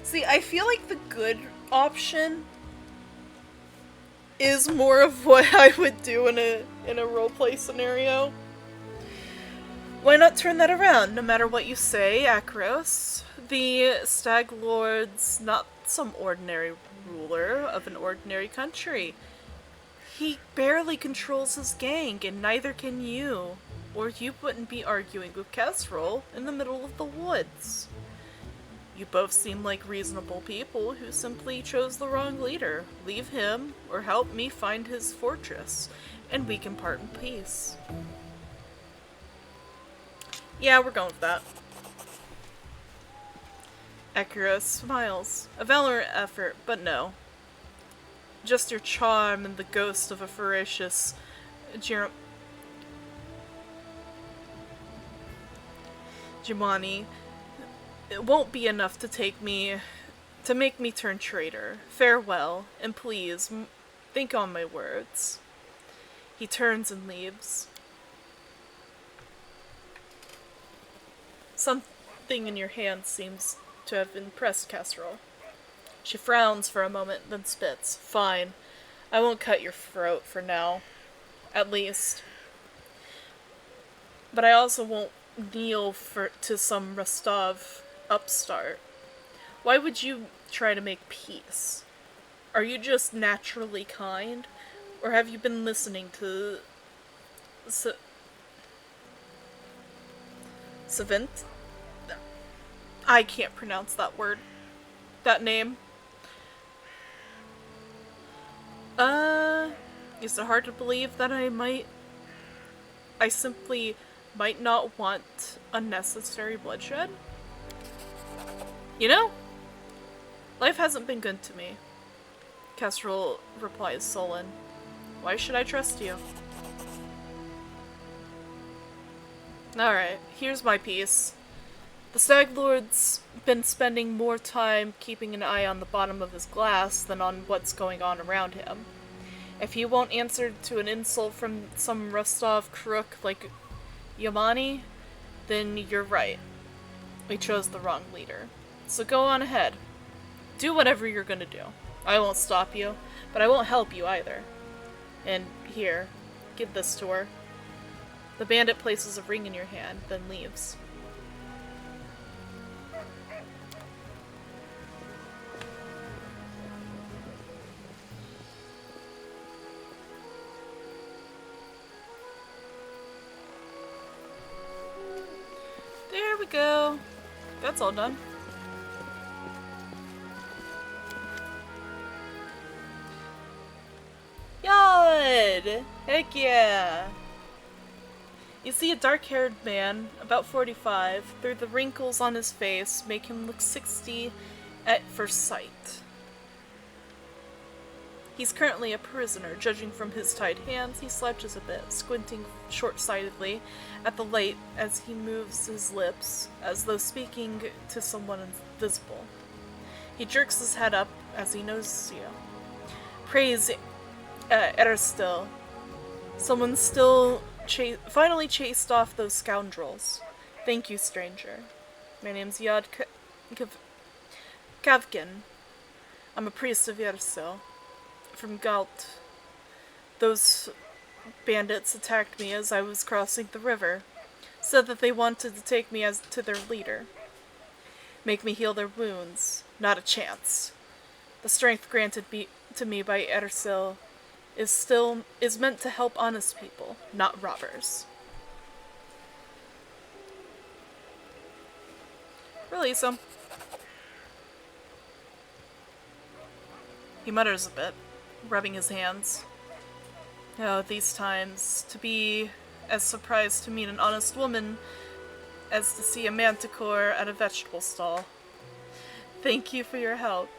See, I feel like the good option is more of what I would do in a roleplay scenario. Why not turn that around? No matter what you say, Akros, the Stag Lord's not some ordinary ruler of an ordinary country. He barely controls his gang, and neither can you. Or you wouldn't be arguing with Kestrel in the middle of the woods. You both seem like reasonable people who simply chose the wrong leader. Leave him, or help me find his fortress, and we can part in peace. Yeah, we're going with that. Akira smiles. A valiant effort, but no. Just your charm and the ghost of a ferocious Jimani. It won't be enough to make me turn traitor. Farewell, and please, think on my words. He turns and leaves. Something in your hand seems to have impressed Kestrel. She frowns for a moment, then spits. Fine. I won't cut your throat for now. At least. But I also won't kneel to some Rostov upstart. Why would you try to make peace? Are you just naturally kind? Or have you been listening to Savint? I can't pronounce that word. That name. Is it hard to believe that I simply might not want unnecessary bloodshed? You know, life hasn't been good to me. Kestrel replies sullen. Why should I trust you? Alright, here's my piece. The Stag Lord's been spending more time keeping an eye on the bottom of his glass than on what's going on around him. If he won't answer to an insult from some Rostov crook like Yamani, then you're right. We chose the wrong leader. So go on ahead. Do whatever you're gonna do. I won't stop you, but I won't help you either. And here, give this to her. The bandit places a ring in your hand, then leaves. we go. That's all done. Yod! Heck yeah! You see a dark-haired man, about 45, through the wrinkles on his face make him look 60 at first sight. He's currently a prisoner. Judging from his tied hands, he slouches a bit, squinting short-sightedly at the light as he moves his lips, as though speaking to someone invisible. He jerks his head up as he notices you. Praise Eristil. Someone still finally chased off those scoundrels. Thank you, stranger. My name's Yod Kavkin. I'm a priest of Eristil. From Galt. Those bandits attacked me as I was crossing the river. Said that they wanted to take me as to their leader. Make me heal their wounds. Not a chance. The strength granted to me by Eristil is meant to help honest people, not robbers. Release him. He mutters a bit, rubbing his hands. Oh, these times, to be as surprised to meet an honest woman as to see a manticore at a vegetable stall. Thank you for your help.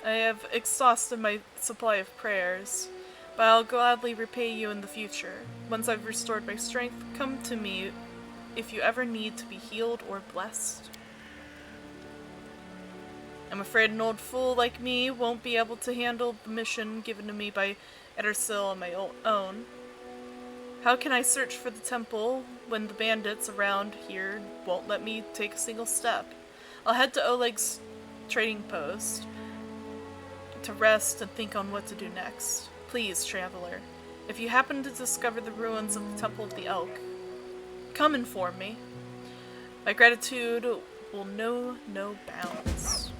I have exhausted my supply of prayers, but I'll gladly repay you in the future. Once I've restored my strength, come to me if you ever need to be healed or blessed. I'm afraid an old fool like me won't be able to handle the mission given to me by Eristil on my own. How can I search for the temple when the bandits around here won't let me take a single step? I'll head to Oleg's trading post to rest and think on what to do next. Please, traveler, if you happen to discover the ruins of the Temple of the Elk, come inform me. My gratitude will know no bounds.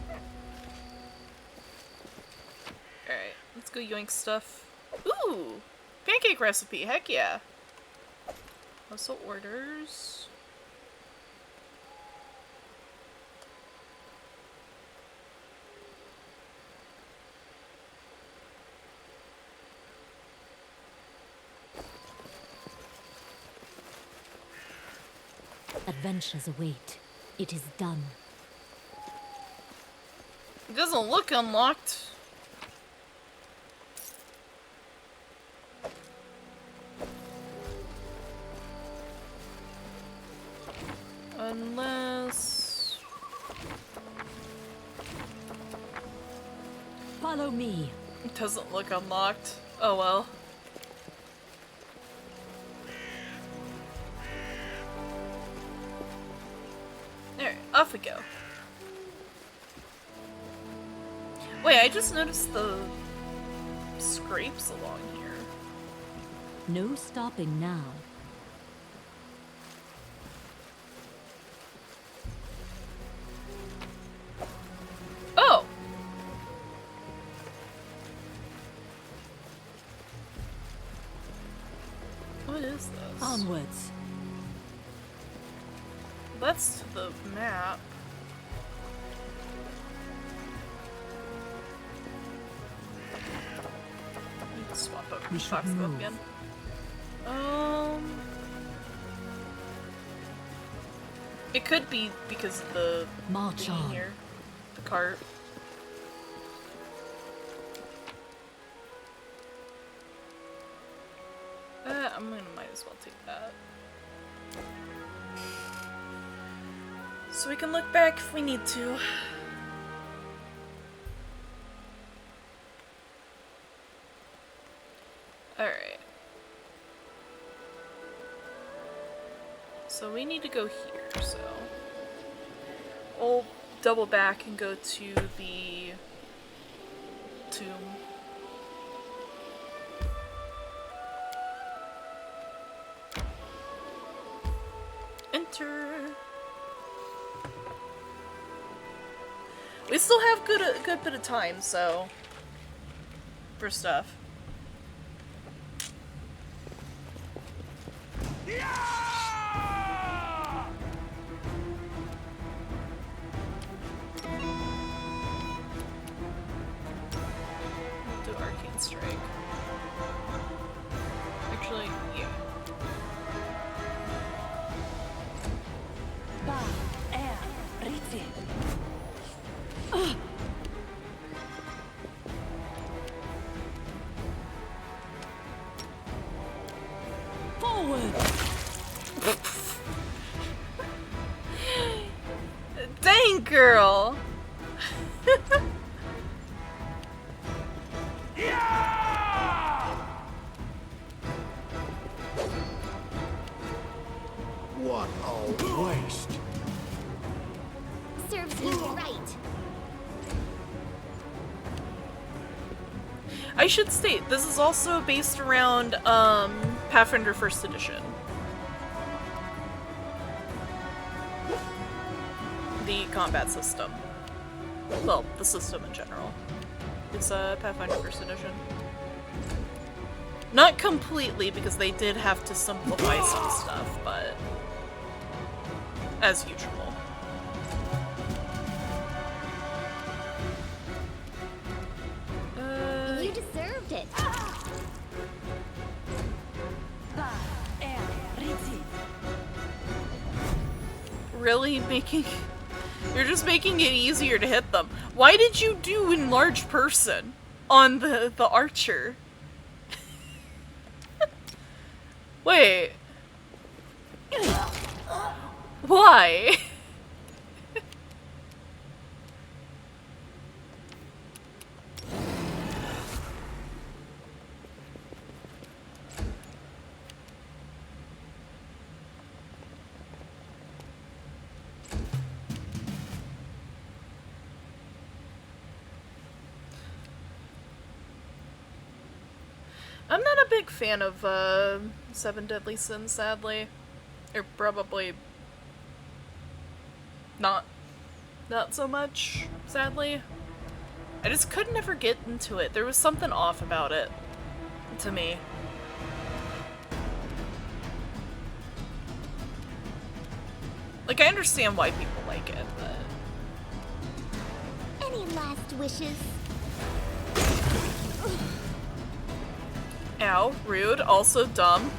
Alright, let's go yoink stuff. Ooh! Pancake recipe, heck yeah! Also orders. Adventures await. It is done. It doesn't look unlocked. Unless... Follow me. It doesn't look unlocked. Oh well. Alright, off we go. Wait, I just noticed the scrapes along here. No stopping now. Oh! What is this? Onwards. That's the map. Need to swap over We to should Foxglove move. again. It could be because of the March thingy on. here. The cart. I'm gonna might as well take that. So we can look back if we need to. Alright. So we need to go here, so we'll double back and go to the tomb. Enter. We still have a good bit of time, so for stuff. Dang, girl! What a waste. Serves you right. I should state, this is also based around, Pathfinder 1st Edition. The combat system. Well, the system in general. It's, Pathfinder 1st Edition. Not completely, because they did have to simplify some stuff, but... as usual. You deserved it. Really making... You're just making it easier to hit them. Why did you do enlarged person on the archer? Wait. Why? I'm not a big fan of, Seven Deadly Sins, sadly. Or probably not so much, sadly. I just could never get into it. There was something off about it, to me. Like, I understand why people like it, but... Any last wishes? Ow, rude, also dumb.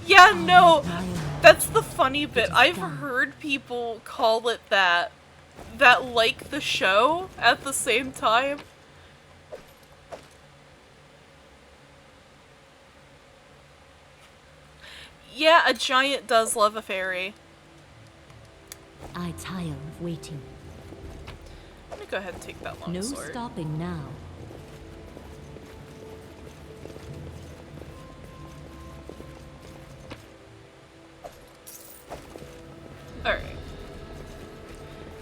Yeah, no, that's the funny bit. I've heard people call it that like the show at the same time. Yeah, a giant does love a fairy. I tire of waiting. Let me go ahead and take that long No sword. stopping now. Alright.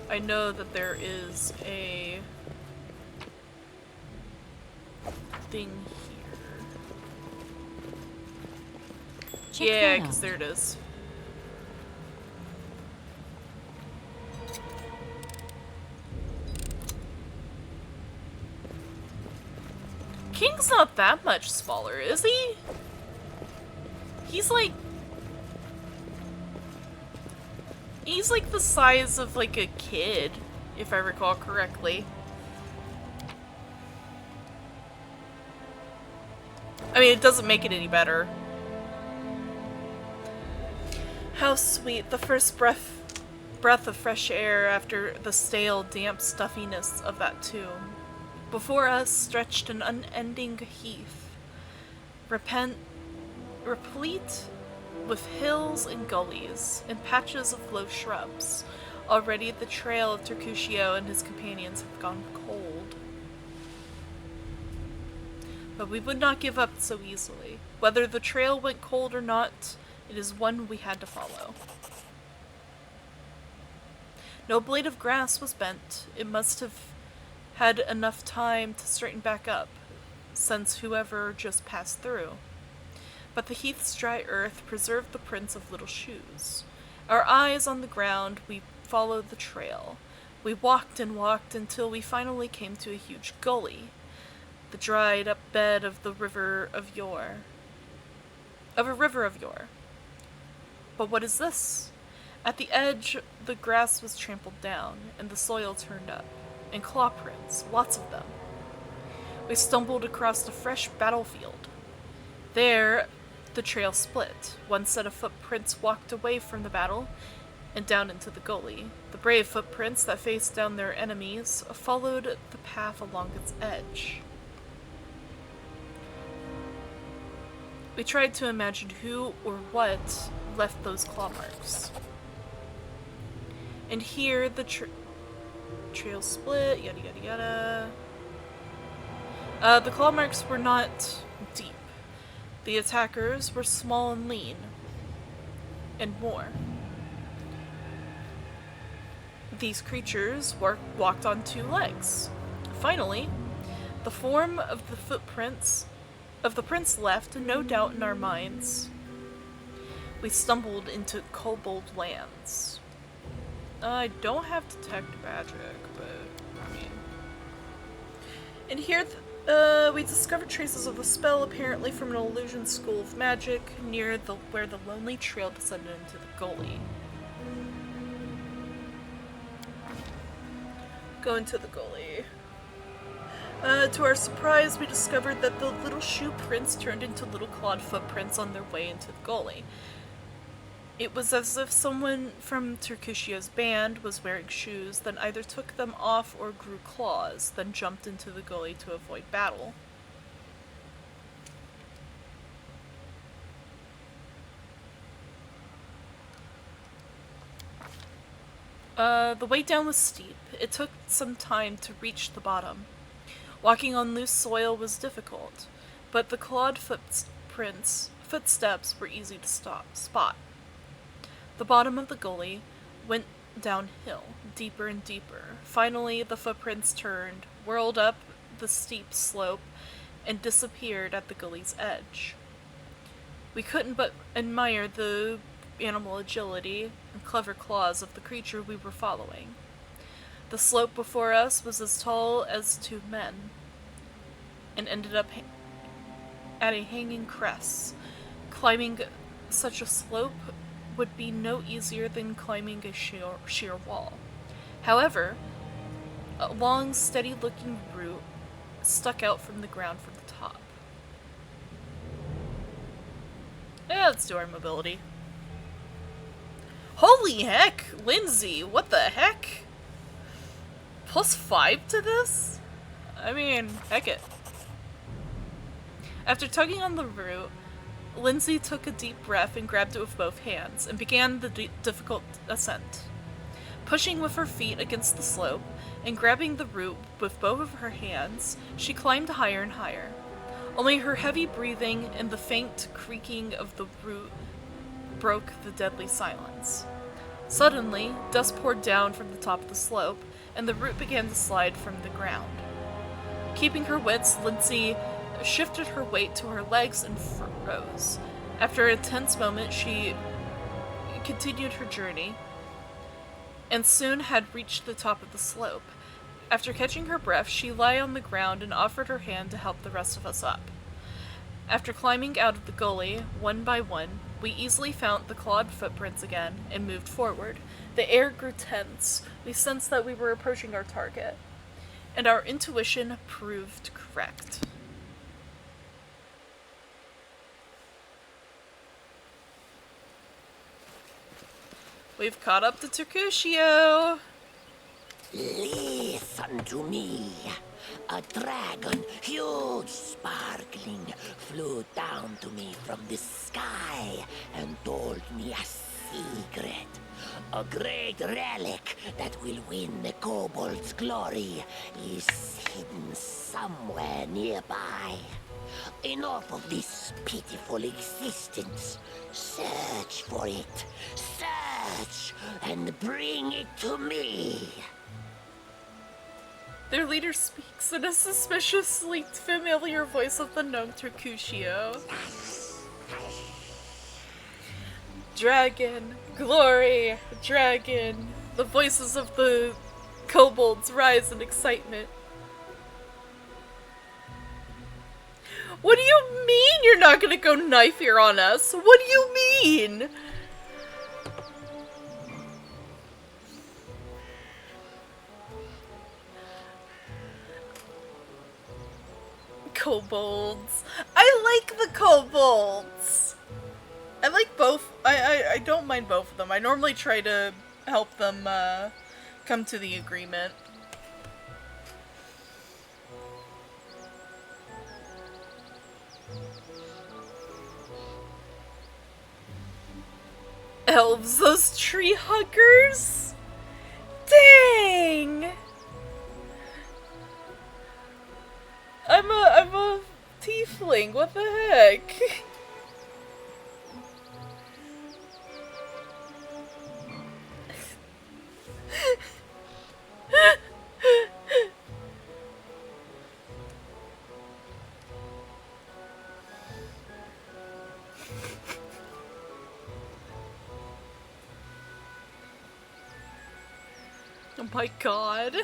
I know that there is a thing here. Check Yeah, that because out. there it is. King's not that much smaller, is he? He's like the size of like a kid, if I recall correctly. I mean, it doesn't make it any better. How sweet, the first breath of fresh air after the stale, damp stuffiness of that tomb. Before us stretched an unending heath, replete with hills and gullies, and patches of low shrubs. Already the trail of Tercutio and his companions had gone cold. But we would not give up so easily. Whether the trail went cold or not, it is one we had to follow. No blade of grass was bent. It must have had enough time to straighten back up, since whoever just passed through. But the heath's dry earth preserved the prints of little shoes. Our eyes on the ground, we followed the trail. We walked and walked until we finally came to a huge gully, the dried up bed of the river of yore. Of a river of yore. But what is this? At the edge, the grass was trampled down, and the soil turned up, and claw prints, lots of them. We stumbled across a fresh battlefield. There, the trail split. One set of footprints walked away from the battle and down into the gully. The brave footprints that faced down their enemies followed the path along its edge. We tried to imagine who or what left those claw marks. And here the trail split, yada yada yada. The claw marks were not deep. The attackers were small and lean, and more. These creatures walked on two legs. Finally, the form of the footprints of the prince left no doubt in our minds. We stumbled into kobold lands. I don't have detect magic, but I mean. And here, we discovered traces of a spell, apparently from an illusion school of magic, near where the lonely trail descended into the gully. Go into the gully. To our surprise, we discovered that the little shoe prints turned into little clawed footprints on their way into the gully. It was as if someone from Tercuccio's band was wearing shoes, then either took them off or grew claws, then jumped into the gully to avoid battle. The way down was steep. It took some time to reach the bottom. Walking on loose soil was difficult, but the clawed footsteps were easy to spot. The bottom of the gully went downhill, deeper and deeper. Finally, the footprints turned, whirled up the steep slope, and disappeared at the gully's edge. We couldn't but admire the animal agility and clever claws of the creature we were following. The slope before us was as tall as two men, and ended up at a hanging crest. Climbing such a slope would be no easier than climbing a sheer wall. However, a long, steady-looking route stuck out from the ground from the top. Yeah, let's do our mobility. Holy heck! Lindsay, what the heck? +5 to this? I mean, heck it. After tugging on the root, Lindsay took a deep breath and grabbed it with both hands, and began the difficult ascent. Pushing with her feet against the slope, and grabbing the root with both of her hands, she climbed higher and higher. Only her heavy breathing and the faint creaking of the root broke the deadly silence. Suddenly, dust poured down from the top of the slope, and the root began to slide from the ground. Keeping her wits, Lindsay shifted her weight to her legs and froze. After a tense moment, she continued her journey, and soon had reached the top of the slope. After catching her breath, she lay on the ground and offered her hand to help the rest of us up. After climbing out of the gully, one by one, we easily found the clawed footprints again and moved forward. The air grew tense. We sensed that we were approaching our target, and our intuition proved correct. We've caught up to Tercuccio! Listen to me. A dragon, huge, sparkling, flew down to me from the sky and told me a secret. A great relic that will win the kobold's glory is hidden somewhere nearby. Enough of this pitiful existence. Search for it. Search and bring it to me. Their leader speaks in a suspiciously familiar voice of the gnome Tercuccio. Dragon, glory, dragon. The voices of the kobolds rise in excitement. What do you mean you're not gonna go knife here on us? What do you mean? Kobolds. I like the kobolds. I like both. I don't mind both of them. I normally try to help them come to the agreement. Elves, those tree huggers? Dang! I'm a tiefling, what the heck? Oh my god.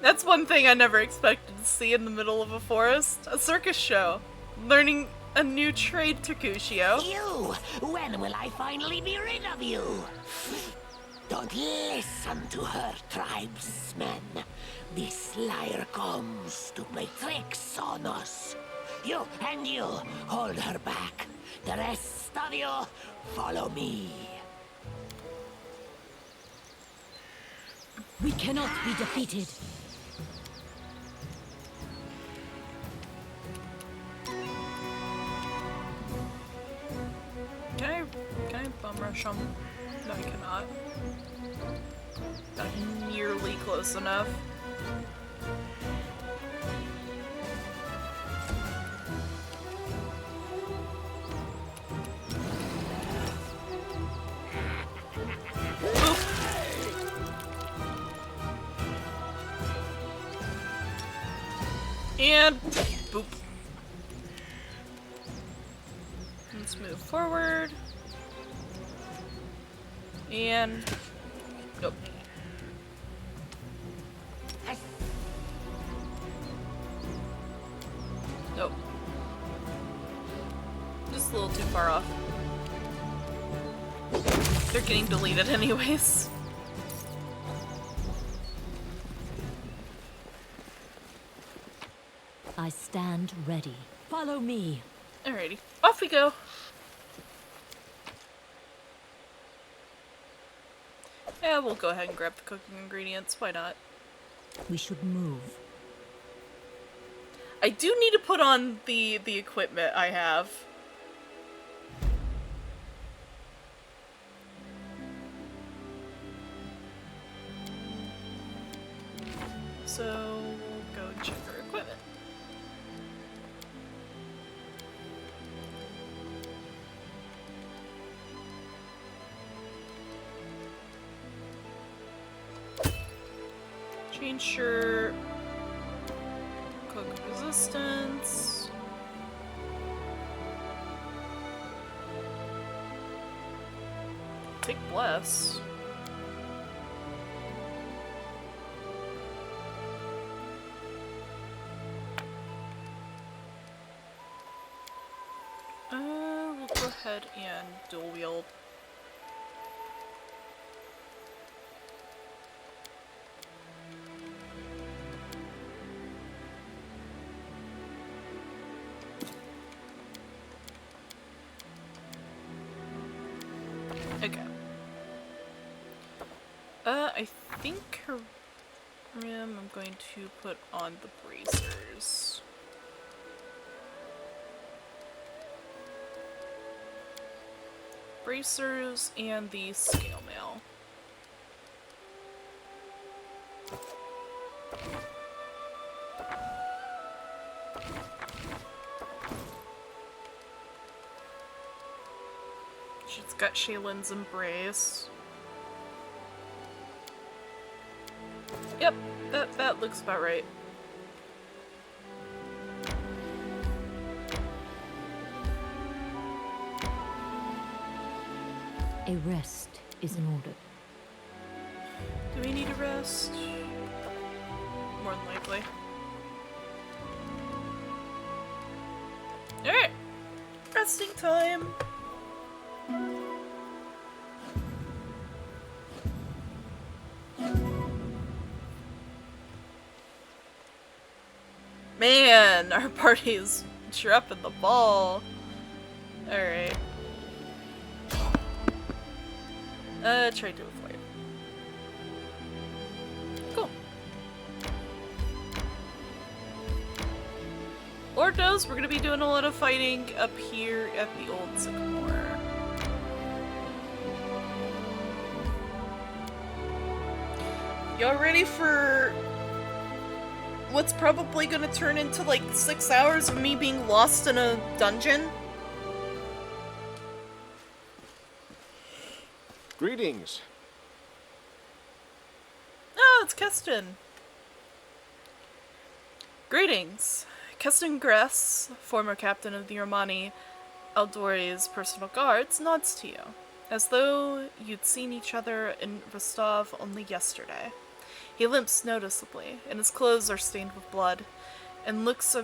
That's one thing I never expected to see in the middle of a forest. A circus show. Learning a new trade, Tercutio. You! When will I finally be rid of you? Don't listen to her, tribesmen. This liar comes to play tricks on us. You and you, hold her back. The rest of you, follow me. We cannot be defeated. Can I bum rush him? No, I cannot. Not nearly close enough. Boop. And boop. Let's move forward. And nope. Nope. Just a little too far off. They're getting deleted anyways. I stand ready. Follow me. Alrighty, off we go. Yeah, we'll go ahead and grab the cooking ingredients. Why not? We should move. I do need to put on the equipment I have. So we'll go and check our equipment. Change shirt. Cook resistance. Take bless. We'll go ahead and dual wield. Okay. I think I'm going to put on the bracers. Bracers and the scale mail. She's got Shaylin's embrace. Yep, that looks about right. A rest is in order. Do we need a rest? More than likely. Alright! Resting time! Man, our party's dropping the ball. Alright. Trade to avoid. Cool. Ordos, we're gonna be doing a lot of fighting up here at the Old Sycamore. Y'all ready for what's probably gonna turn into like 6 hours of me being lost in a dungeon? Greetings. Oh, it's Keston. Greetings. Keston Gress, former captain of the Romani Aldori's personal guards, nods to you, as though you'd seen each other in Rostov only yesterday. He limps noticeably, and his clothes are stained with blood, and looks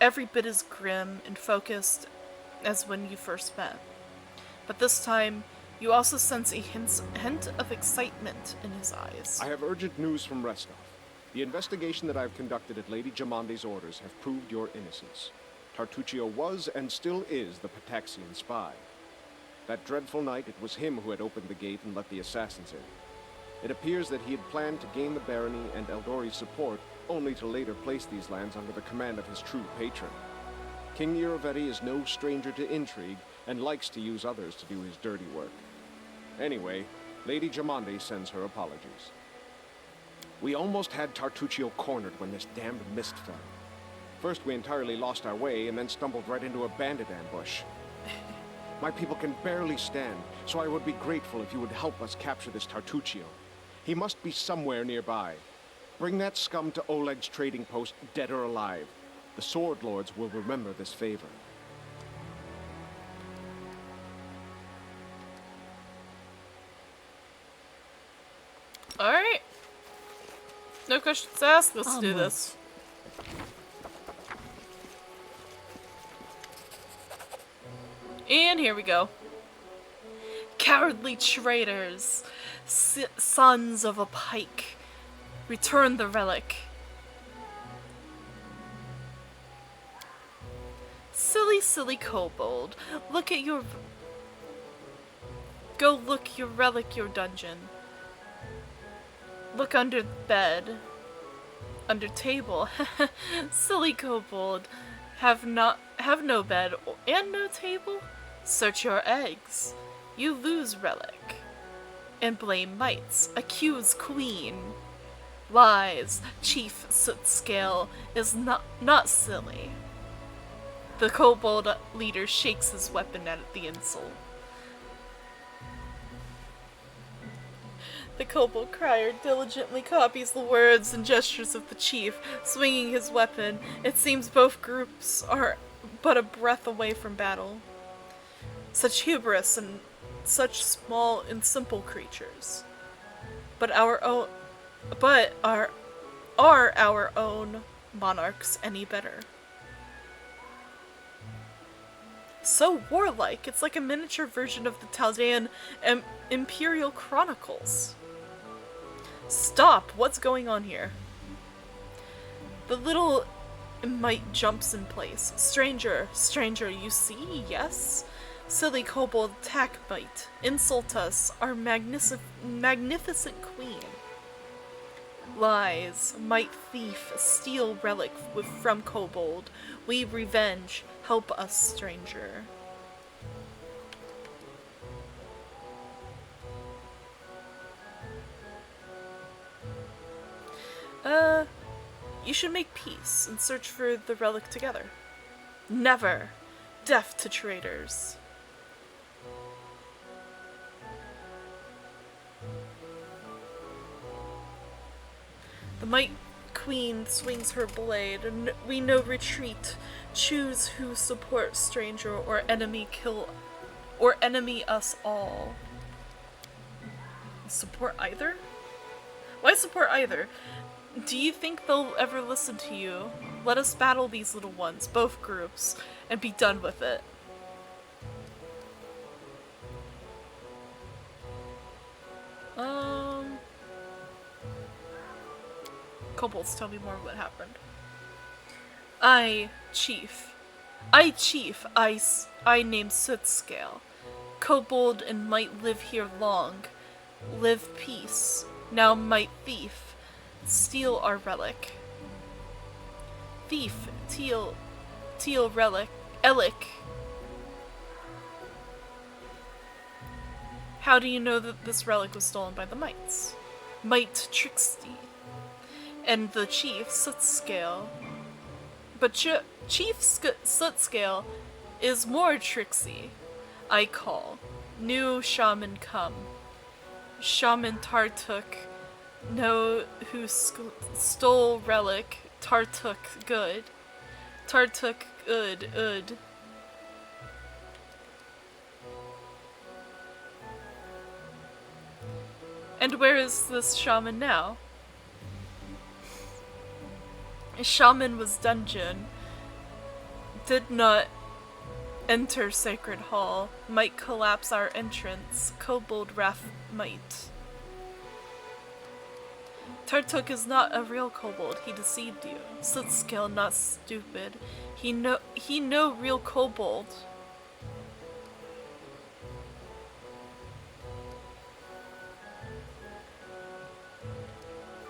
every bit as grim and focused as when you first met. But this time, you also sense a hint of excitement in his eyes. I have urgent news from Restov. The investigation that I have conducted at Lady Jamandi's orders have proved your innocence. Tartuccio was and still is the Pataxian spy. That dreadful night, it was him who had opened the gate and let the assassins in. It appears that he had planned to gain the barony and Eldori's support, only to later place these lands under the command of his true patron. King Iravetti is no stranger to intrigue, and likes to use others to do his dirty work. Anyway, Lady Jamandi sends her apologies. We almost had Tartuccio cornered when this damned mist fell. First we entirely lost our way, and then stumbled right into a bandit ambush. My people can barely stand, so I would be grateful if you would help us capture this Tartuccio. He must be somewhere nearby. Bring that scum to Oleg's trading post, dead or alive. The Sword Lords will remember this favor. Alright. No questions asked, let's do this. And here we go. Cowardly traitors, sons of a pike, return the relic. Silly, silly kobold, look at your... Go look your relic, your dungeon. Look under bed. Under table. Silly kobold, have no bed and no table? Search your eggs. You lose relic. And blame mites. Accuse queen. Lies. Chief Sootscale is not silly. The kobold leader shakes his weapon at the insult. The kobold crier diligently copies the words and gestures of the chief, swinging his weapon. It seems both groups are but a breath away from battle. Such hubris and such small and simple creatures. But are our own monarchs any better? So warlike, it's like a miniature version of the Chaldean Imperial Chronicles. Stop! What's going on here? The little mite jumps in place. Stranger, you see, yes? Silly kobold attack mite. Insult us, our magnificent queen. Lies, might thief, steal relic from kobold. We revenge, help us, stranger. You should make peace and search for the relic together. Never! Deaf to traitors. The Might Queen swings her blade, and we no retreat. Choose who support stranger or enemy us all. Support either? Why support either? Do you think they'll ever listen to you? Let us battle these little ones, both groups, and be done with it. Kobolds, tell me more what happened. I name Sootscale. Kobold and might live here long. Live peace. Now might thief. Steal our relic. Thief, teal relic. How do you know that this relic was stolen by the mites? Mite Trixie. And the chief, Sootscale. But Chief Sootscale is more tricksy. I call. New shaman come. Shaman Tartuk. Know who stole relic. Tartuk good. Tartuk good. Ud. And where is this shaman now? Shaman was dungeon. Did not enter sacred hall. Might collapse our entrance. Kobold wrath might. Tartuk is not a real kobold. He deceived you. Sootscale not stupid. He know real kobold.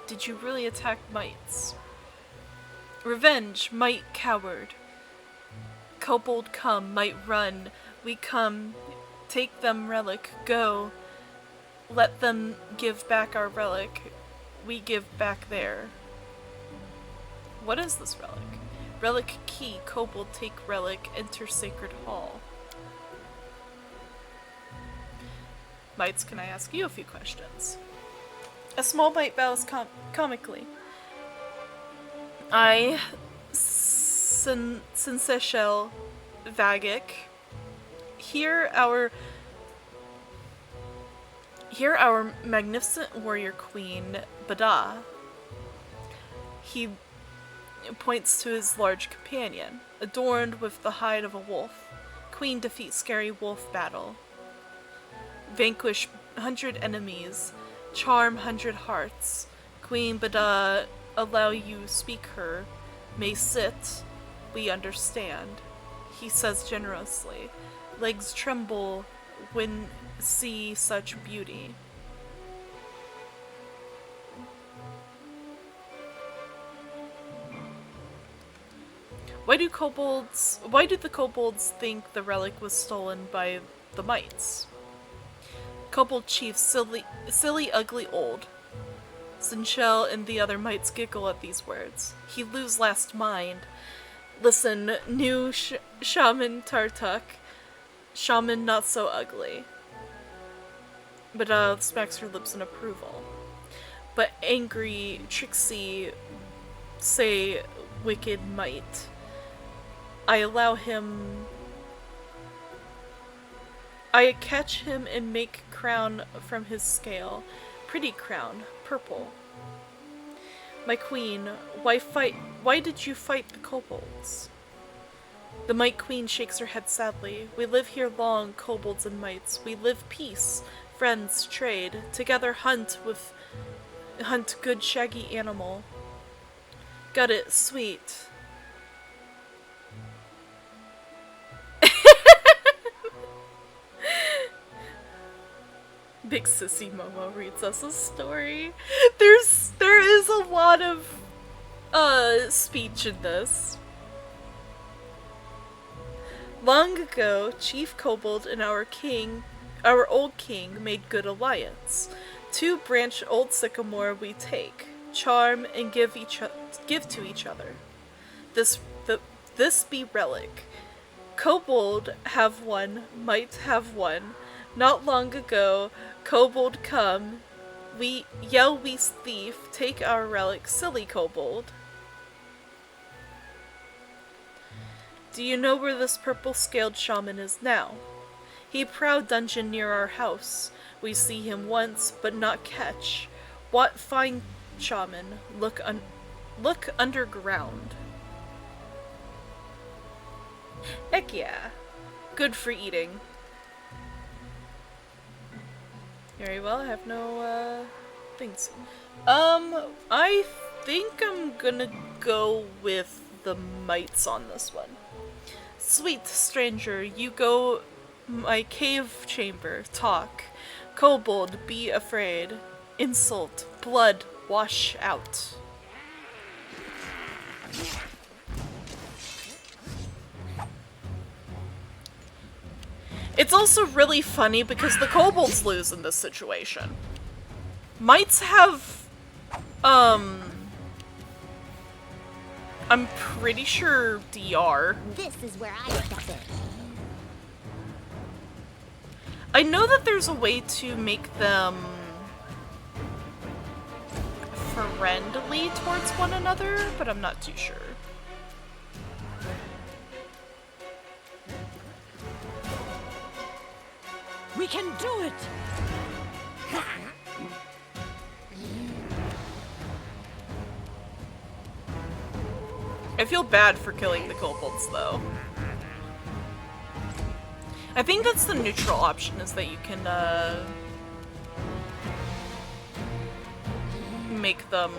Did you really attack mites? Revenge, might coward. Kobold come, might run. We come, take them relic, go. Let them give back our relic. We give back there. What is this relic? Relic key, kobold take relic, enter sacred hall. Mites, can I ask you a few questions? A small mite bows comically. I, Sinseshel Vagic, hear our magnificent warrior queen, Bada. He points to his large companion, adorned with the hide of a wolf. Queen defeats scary wolf battle. Vanquish 100 enemies. Charm 100 hearts. Queen Bada allow you speak her. May sit. We understand. He says generously. Legs tremble when see such beauty. Why do the kobolds think the relic was stolen by the mites? Kobold chief, silly, ugly old. Sinchel and the other mites giggle at these words. He lose last mind. Listen, new shaman Tartuk. Shaman not so ugly. But smacks her lips in approval. But angry, tricksy, say wicked mite. I allow him. I catch him and make crown from his scale. Pretty crown, purple. My queen, why did you fight the kobolds? The mite queen shakes her head sadly. We live here long, kobolds and mites. We live peace, friends, trade, together hunt good shaggy animal. Got it, sweet. Big Sissy Momo reads us a story. There is a lot of speech in this. Long ago, Chief Kobold and our old king, made good alliance. 2 branch old sycamore we take, charm and give to each other. This be relic. Kobold have one, might have one. Not long ago, kobold come. We yell we thief, take our relic, silly kobold. Do you know where this purple-scaled shaman is now? He proud dungeon near our house. We see him once, but not catch. What fine shaman, look underground. Heck yeah. Good for eating. Very well, I have no, things. I think I'm gonna go with the mites on this one. Sweet stranger, you go my cave chamber, talk. Kobold, be afraid. Insult, blood, wash out. It's also really funny because the kobolds lose in this situation. Mites have, I'm pretty sure DR. This is where I step in. I know that there's a way to make them friendly towards one another, but I'm not too sure. We can do it! I feel bad for killing the kobolds, though. I think that's the neutral option, is that you can, make them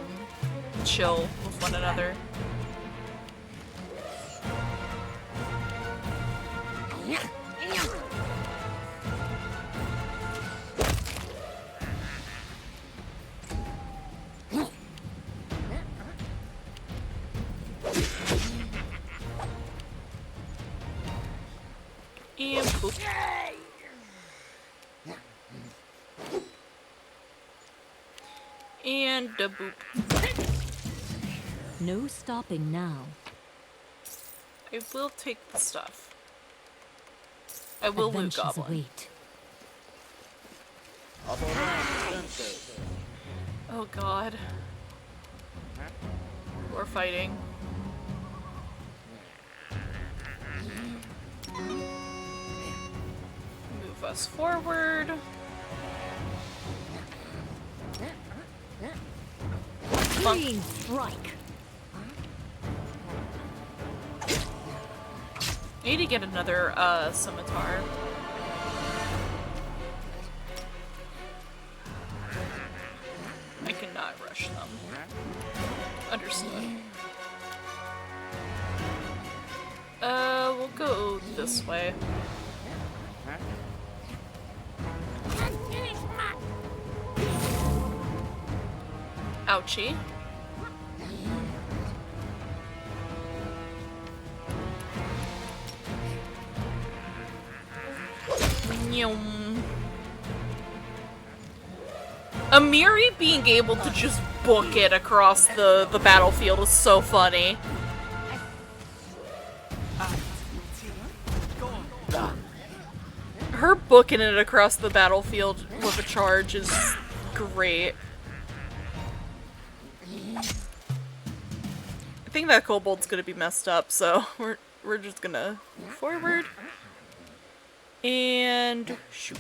chill with one another. And boop. And a boop. No stopping now. I will take the stuff. I will loot Adventures Goblin. await. Oh god. We're fighting. Move us forward. Clean strike. I need to get another scimitar. I cannot rush them. Understood. We'll go this way. Ouchie. Amiri being able to just book it across the battlefield is so funny. Her booking it across the battlefield with a charge is great. I think that kobold's gonna be messed up, so we're just gonna move forward. And shoot.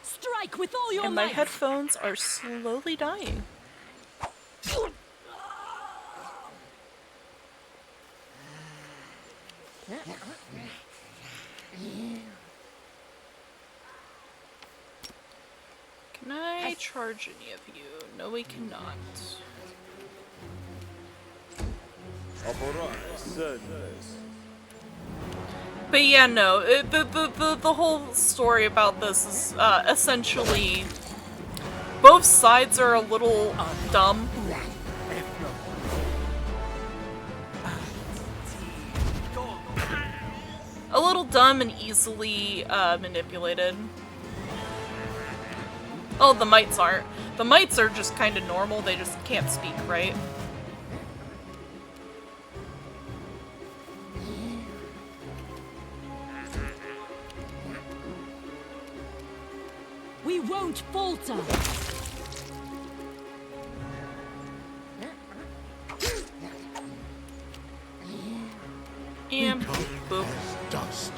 Strike with all your And my might. headphones are slowly dying. Can I charge any of you? No, we cannot. But yeah, no, the whole story about this is essentially both sides are a little dumb. A little dumb and easily manipulated. Oh, the mites aren't. The mites are just kind of normal, they just can't speak, right? We won't falter. And boop. Dust.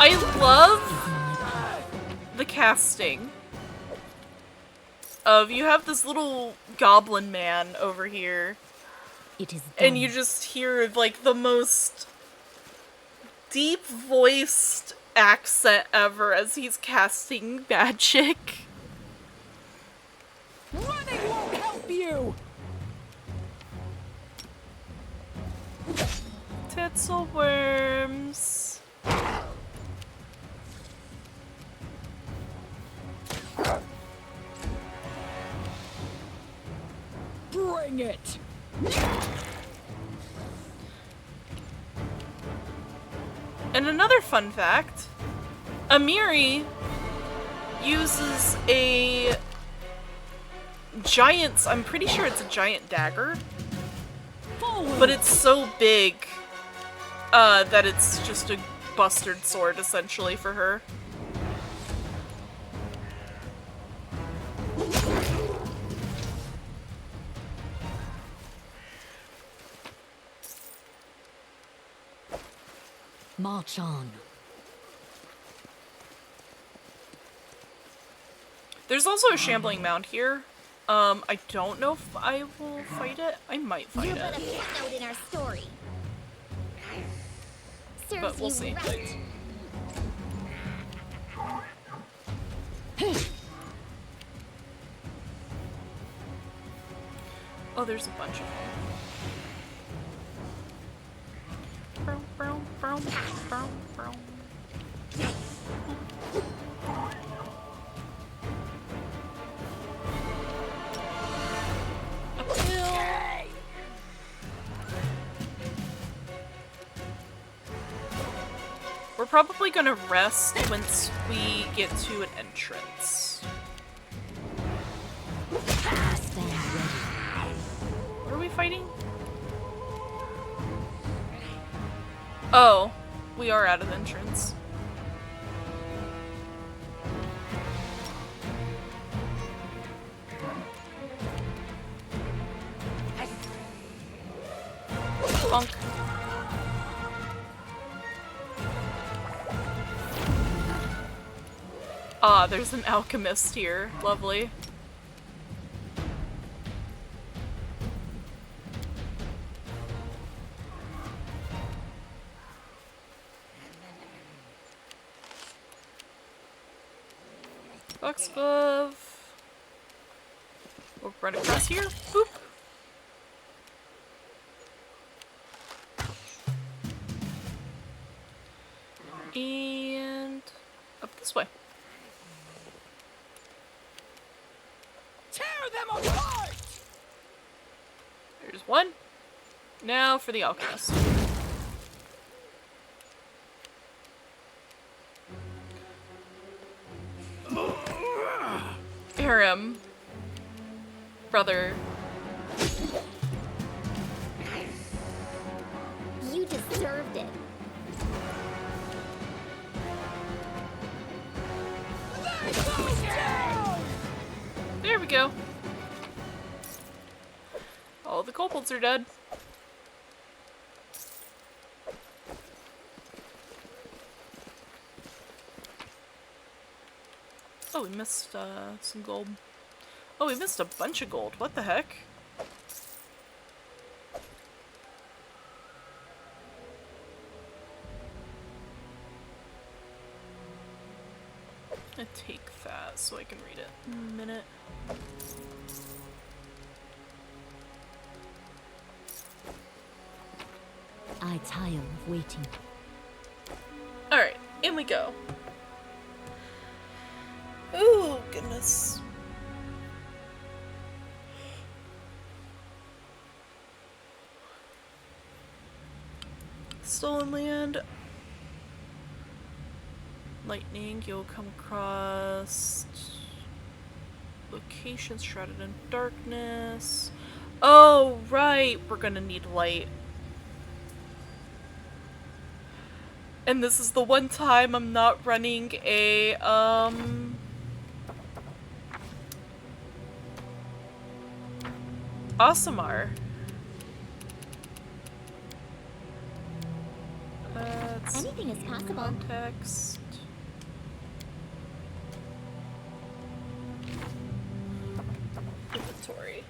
I love the casting of you have this little goblin man over here, It is and you just hear like the most deep voiced accent ever as he's casting magic. Running won't help you! Titzel worms. Bring it! And another fun fact, Amiri uses a giant, I'm pretty sure it's a giant dagger, but it's so big that it's just a bastard sword essentially for her. March on. There's also a shambling mound here. I don't know if I will fight it. I might fight You're but a it, footnote in our story. Serves but we'll you see. right. Oh, there's a bunch of them. Brown, brown, brown, brown, brown. Uphill. We're probably gonna rest once we get to an entrance. Stand ready. What are we fighting? Oh, we are out of entrance. Bonk. Ah, there's an alchemist here. Lovely. Box glove. We'll run across here. Boop. And up this way. Tear them apart! There's one. Now for the alchemist. Aram. Brother. You deserved it. There we go. All the kobolds are dead. Oh, we missed some gold. Oh, we missed a bunch of gold. What the heck? I'm gonna take that so I can read it in a minute. I tire of waiting. Alright, in we go. Oh, goodness. Stolen land. Lightning, you'll come across locations shrouded in darkness. Oh, right, we're gonna need light. And this is the one time I'm not running a, Aasimar. Anything is possible. Context. Inventory.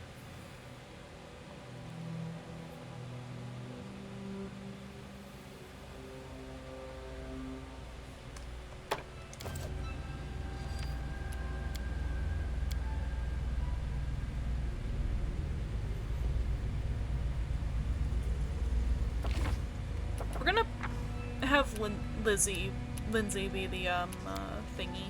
We're gonna have Lindsay be the thingy.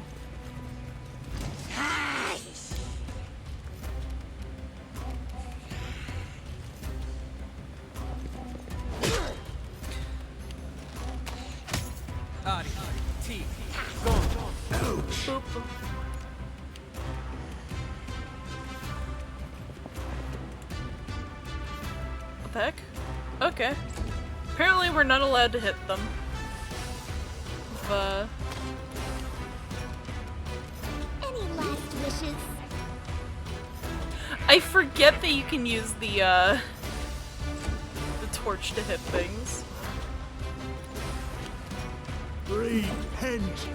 the heck? Okay. Apparently we're not allowed to hit them. Any last wishes? I forget that you can use the torch to hit things. Repent.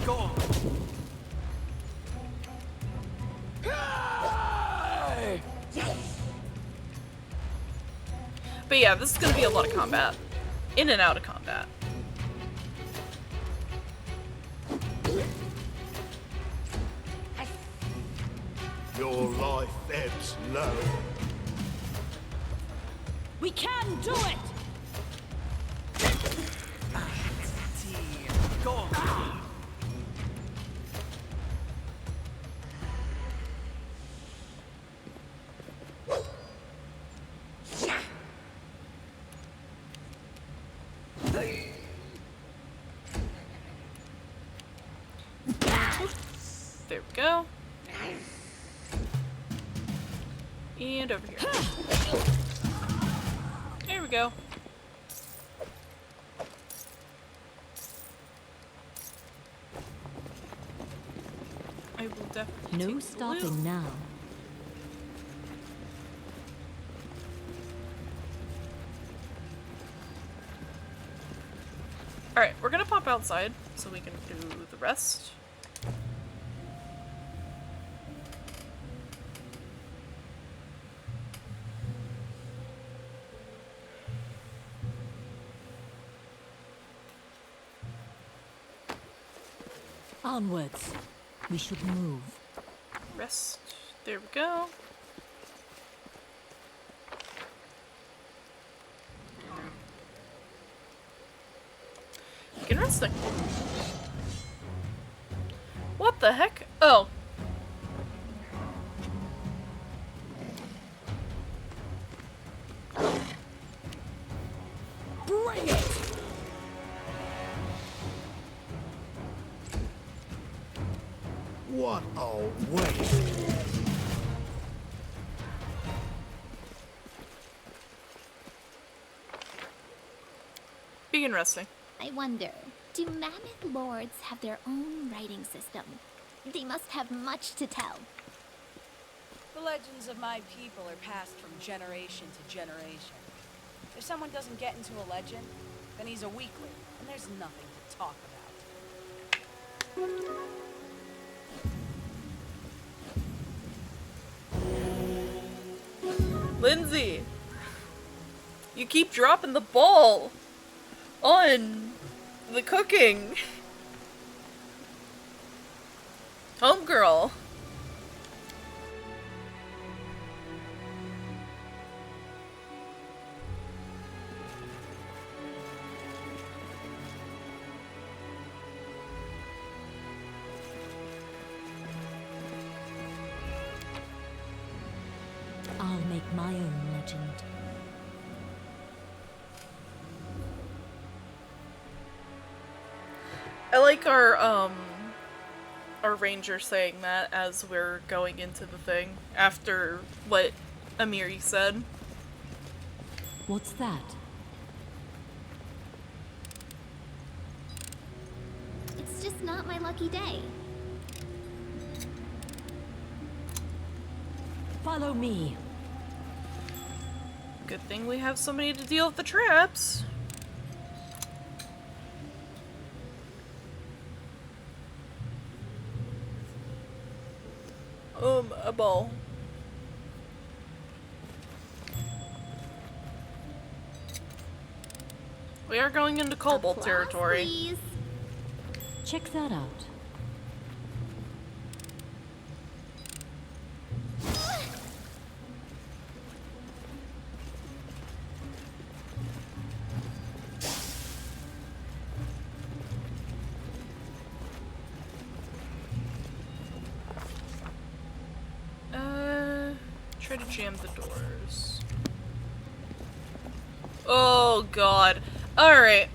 Go. But yeah, this is gonna be a lot of combat. In and out of combat. Your life ebbs low. We can do it! Go. There we go. And over here. There we go. I will definitely No take the stopping loot. now. Alright, we're gonna pop outside so we can do the rest. Onwards. We should move. Rest. There we go. Begin resting. What the heck? Oh. Bring it. What a waste. Begin resting. I wonder, do mammoth lords have their own writing system? They must have much to tell. The legends of my people are passed from generation to generation. If someone doesn't get into a legend, then he's a weakling, and there's nothing to talk about. Lindsay! You keep dropping the ball on the cooking. Homegirl. I'll make my own legend. I like our ranger saying that as we're going into the thing after what Amiri said. What's that? It's just not my lucky day. Follow me. Good thing we have somebody to deal with the traps. A ball. We are going into kobold Applause, territory. please. Check that out. Try to jam the doors. Oh god. Alright.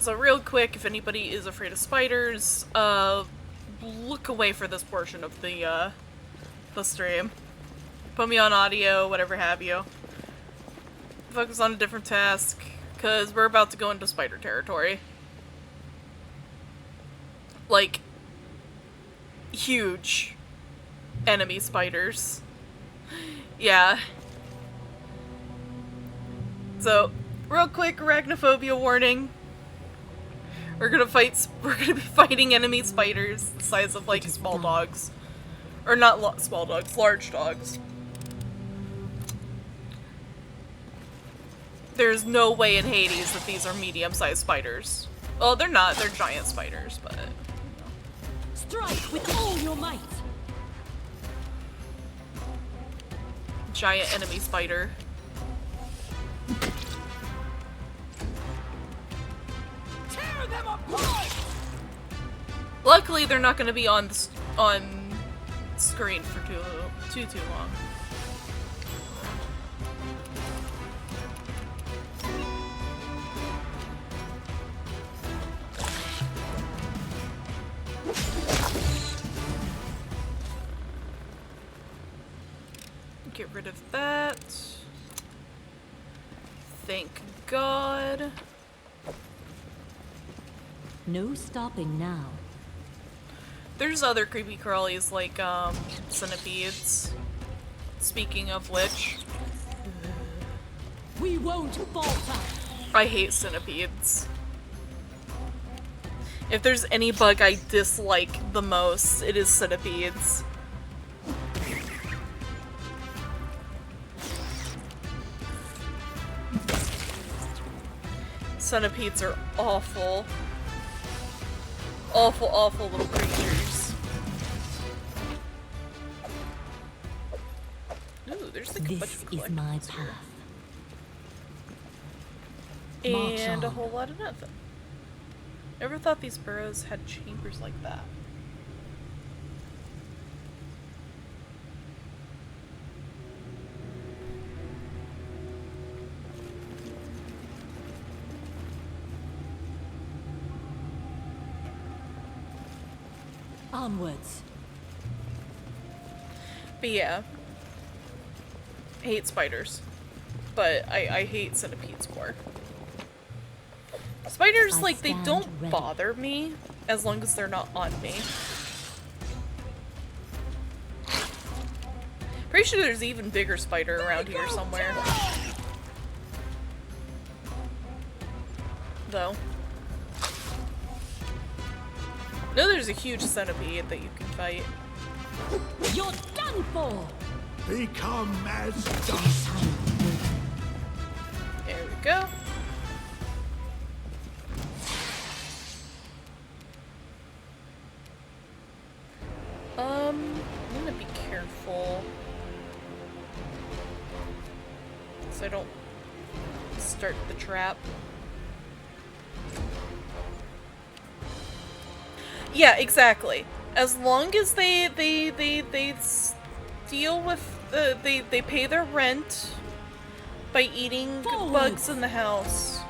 So real quick, if anybody is afraid of spiders, look away for this portion of the stream. Put me on audio, whatever have you. Focus on a different task, because we're about to go into spider territory. Like, huge enemy spiders. Yeah. So, real quick, arachnophobia warning. We're gonna be fighting enemy spiders the size of, like, small dogs. Or not small dogs, large dogs. There's no way in Hades that these are medium-sized spiders. Well, they're not, they're giant spiders, but... Strike with all your might! Giant enemy spider. Tear them apart! Luckily, they're not going to be on screen for too long. Get rid of that. Thank God. No stopping now. There's other creepy crawlies like centipedes. Speaking of which, We won't falter. I hate centipedes. If there's any bug I dislike the most, it is centipedes. Centipedes are awful. Awful, awful little creatures. Ooh, there's like a bunch This of is my collectibles here. path. And a on. whole lot of nothing. Never thought these burrows had chambers like that. Onwards. But yeah. I hate spiders. But I hate centipedes more. Spiders, I like, they stand don't ready. bother me as long as they're not on me. Pretty sure there's even bigger spider around here somewhere. Though. No, there's a huge centipede that you can fight. You're done for! Become as dust. There we go. I'm gonna be careful so I don't start the trap. Yeah, exactly. As long as they deal with they pay their rent by eating bugs in the house,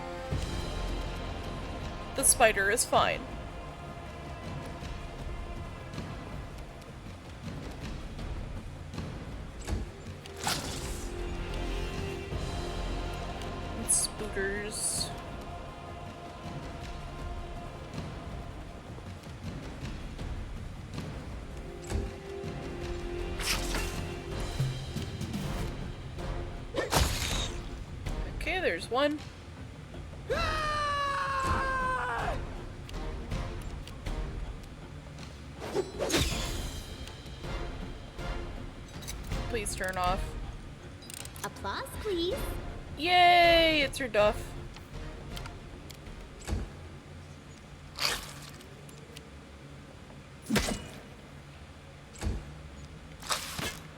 the spider is fine. And spooters. Okay, there's one. Please turn off. Applause, please. Yay, it's your duff.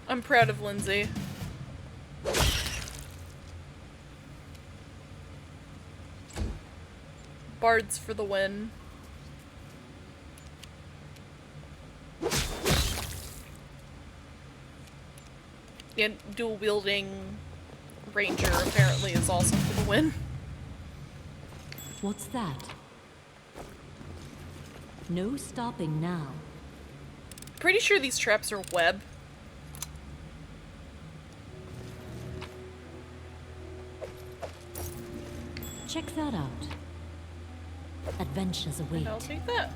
I'm proud of Lindsay. Bards for the win. And dual wielding ranger apparently is also for the win. What's that? No stopping now. Pretty sure these traps are web. Check that out. Adventures await. I'll take that.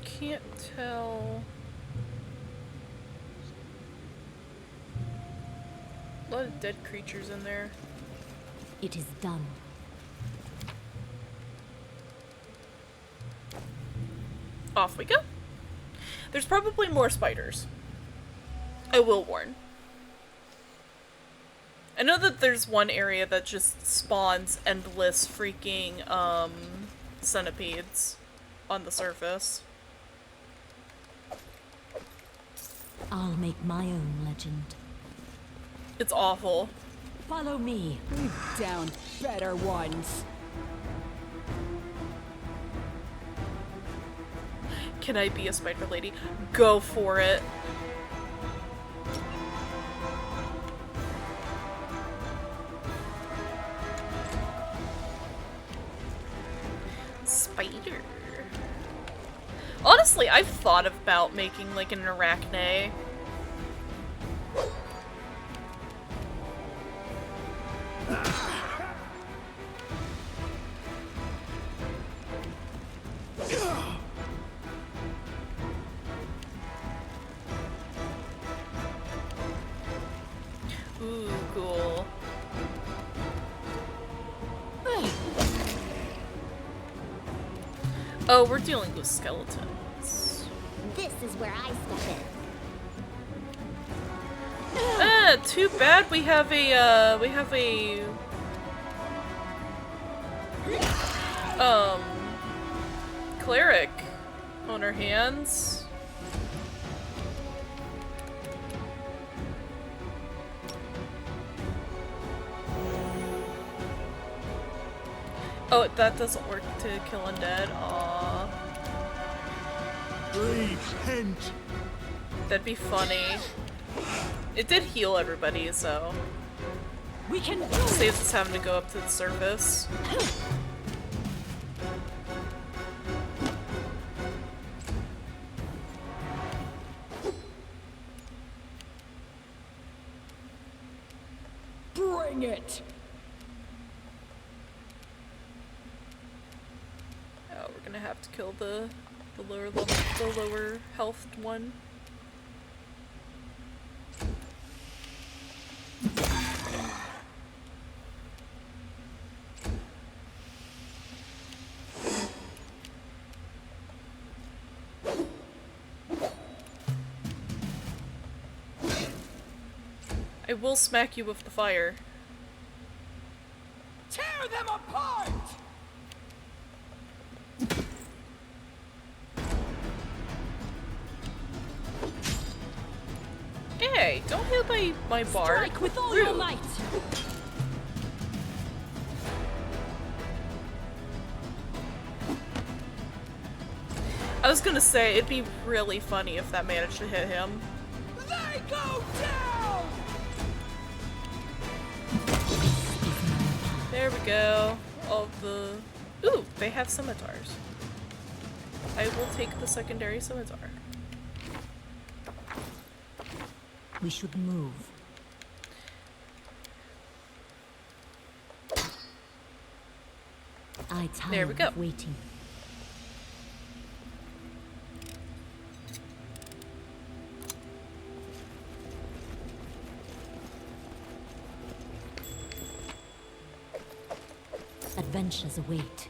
Can't tell. A lot of dead creatures in there. It is done. Off we go. There's probably more spiders. I will warn. I know that there's one area that just spawns endless freaking centipedes on the surface. I'll make my own legend. It's awful. Follow me. We've downed better ones. Can I be a spider lady? Go for it. Spider. Honestly, I've thought about making like an arachne. Ooh, cool. Oh, we're dealing with skeletons. This is where I step in. Too bad we have a, cleric on our hands. Oh, that doesn't work to kill undead. Aww. Repent. That'd be funny. It did heal everybody, so We can do saves us having to go up to the surface. Bring it. Oh, we're gonna have to kill the lower level, the lower health one. I will smack you with the fire. Tear them apart. Hey, don't hit my bar. strike with all your might. I was gonna say, it'd be really funny if that managed to hit him. They go down. There we go. All the... Ooh, they have scimitars. I will take the secondary scimitar. We should move. I tire There we go. of waiting. Adventures await.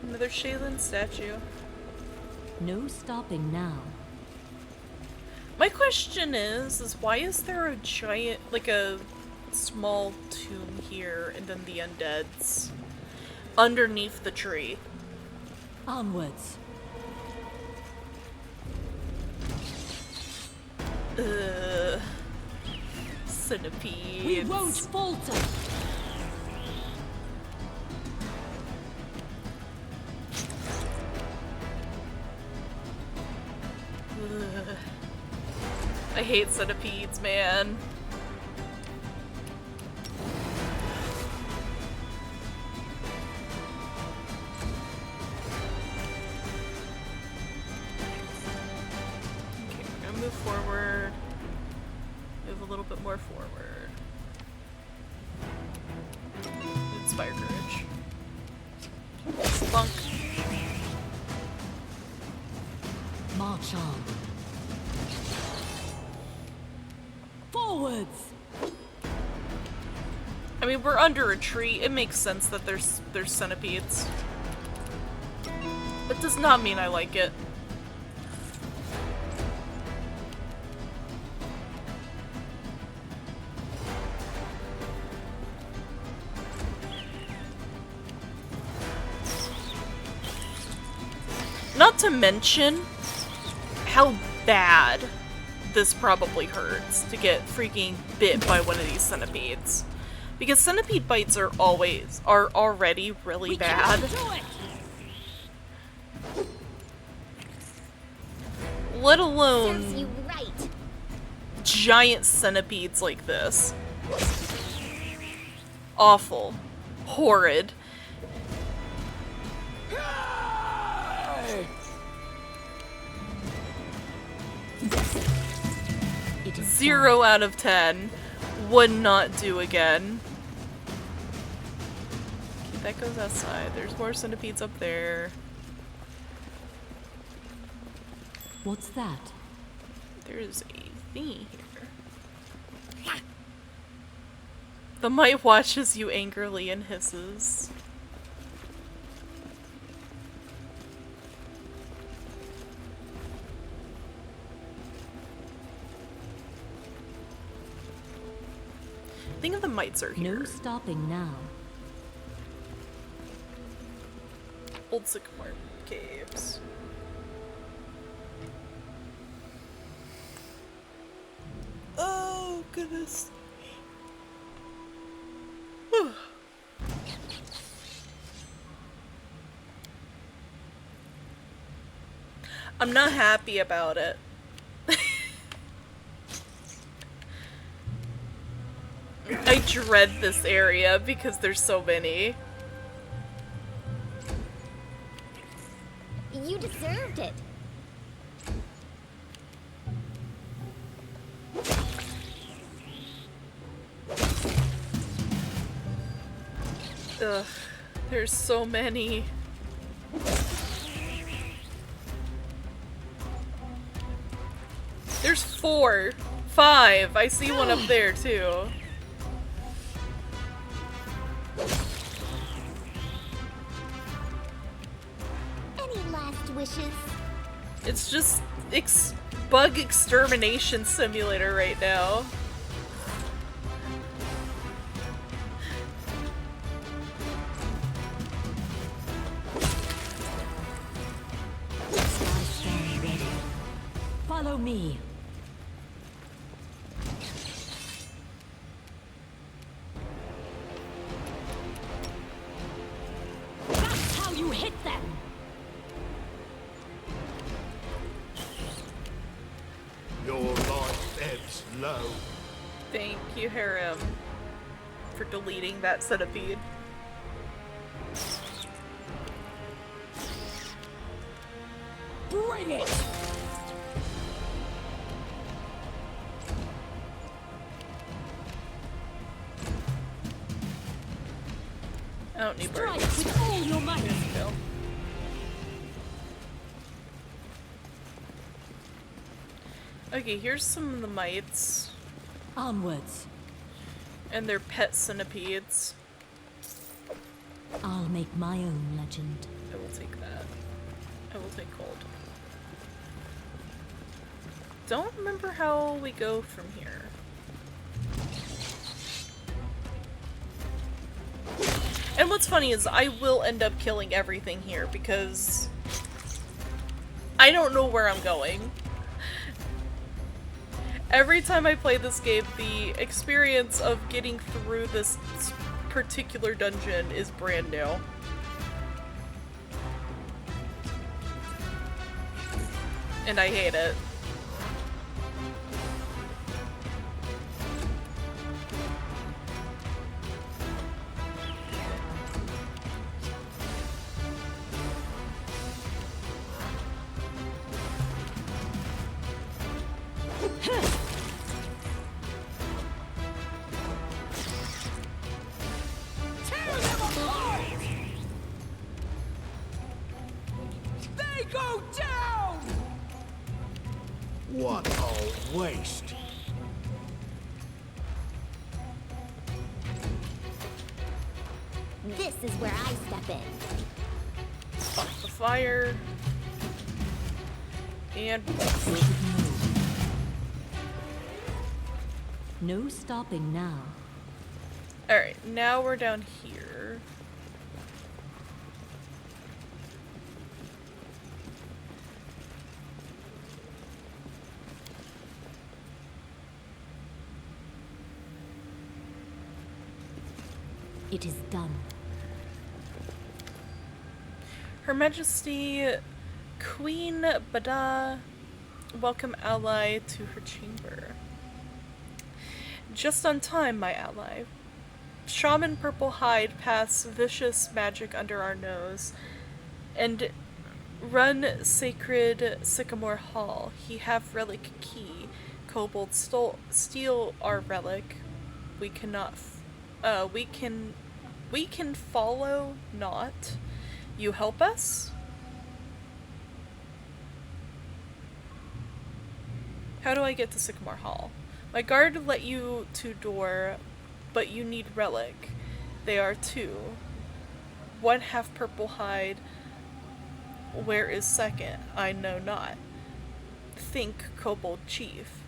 Another Shaylin statue. No stopping now. My question is why is there a giant, like a small tomb here and then the undeads underneath the tree? Onwards. Centipedes. We won't falter. I hate centipedes, man. Okay, we're gonna move forward. Move a little bit more forward. Inspire courage. Bunk. March on. Forwards! I mean, we're under a tree. It makes sense that there's centipedes. It does not mean I like it. Not to mention how bad this probably hurts to get freaking bit by one of these centipedes. Because centipede bites are already really bad. Let alone Serves you right. giant centipedes like this. Awful. Horrid. It is 0 out of 10. Would not do again. Okay, that goes outside. There's more centipedes up there. What's that? There's a thingy here. The mite watches you angrily and hisses. I think the mites are here. No stopping now. Old Sycamore Caves. Oh, goodness. Whew. I'm not happy about it. I dread this area because there's so many. You deserved it. Ugh, there's so many. There's 4, 5. I see one up there too. Any last wishes? It's just bug extermination simulator right now. Stand ready. Follow me. That's how you hit them. Your life ebbs low. Thank you, Harem, for deleting that centipede. Bring it! I don't need Strike birds. with all your might. Kill. Okay, here's some of the mites. Onwards. And their pet centipedes. I'll make my own legend. I will take that. I will take gold. Don't remember how we go from here. And what's funny is I will end up killing everything here because I don't know where I'm going. Every time I play this game, the experience of getting through this particular dungeon is brand new. And I hate it. go down! What a waste. This is where I step in. Off the fire. And No stopping now. alright, now we're down here. It is done. Her Majesty Queen Bada, welcome ally to her chamber. Just on time, my ally. Shaman Purple Hide pass vicious magic under our nose, and run sacred Sycamore Hall. He have relic key. Kobold steal our relic. We cannot. We can follow not. You help us? How do I get to Sycamore Hall? My guard let you to door, but you need relic. They are two. One half purple hide. Where is second? I know not. Think, Kobold Chief.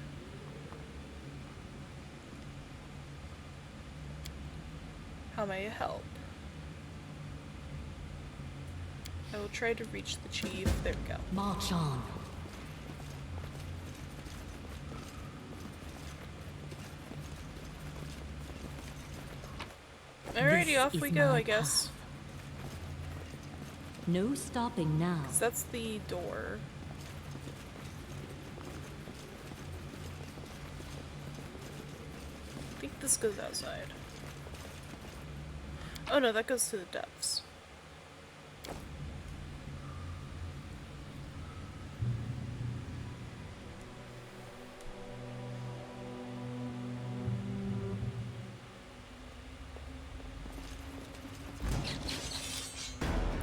How may I help? I will try to reach the chief. There we go. March on. Alrighty, This off is we go, my I guess. path. No stopping now. 'Cause that's the door. I think this goes outside. Oh no, that goes to the depths.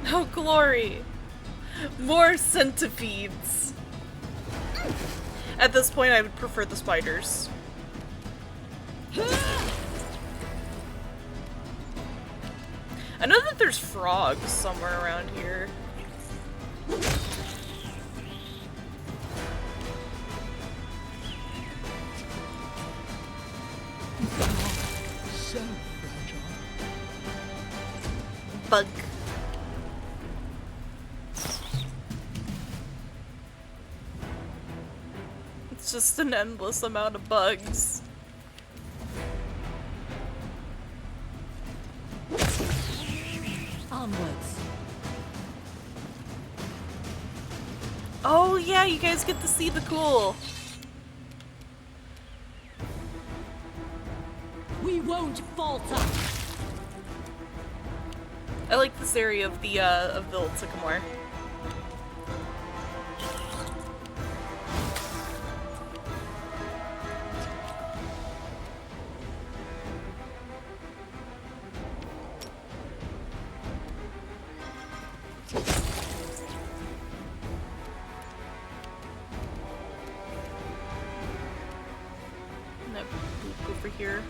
Oh, glory! More centipedes! At this point, I would prefer the spiders. I know that there's frogs somewhere around here. So fragile. Bug. It's just an endless amount of bugs. Onwards. Oh yeah, you guys get to see the cool. We won't falter. I like this area of the old Sycamore. Over here.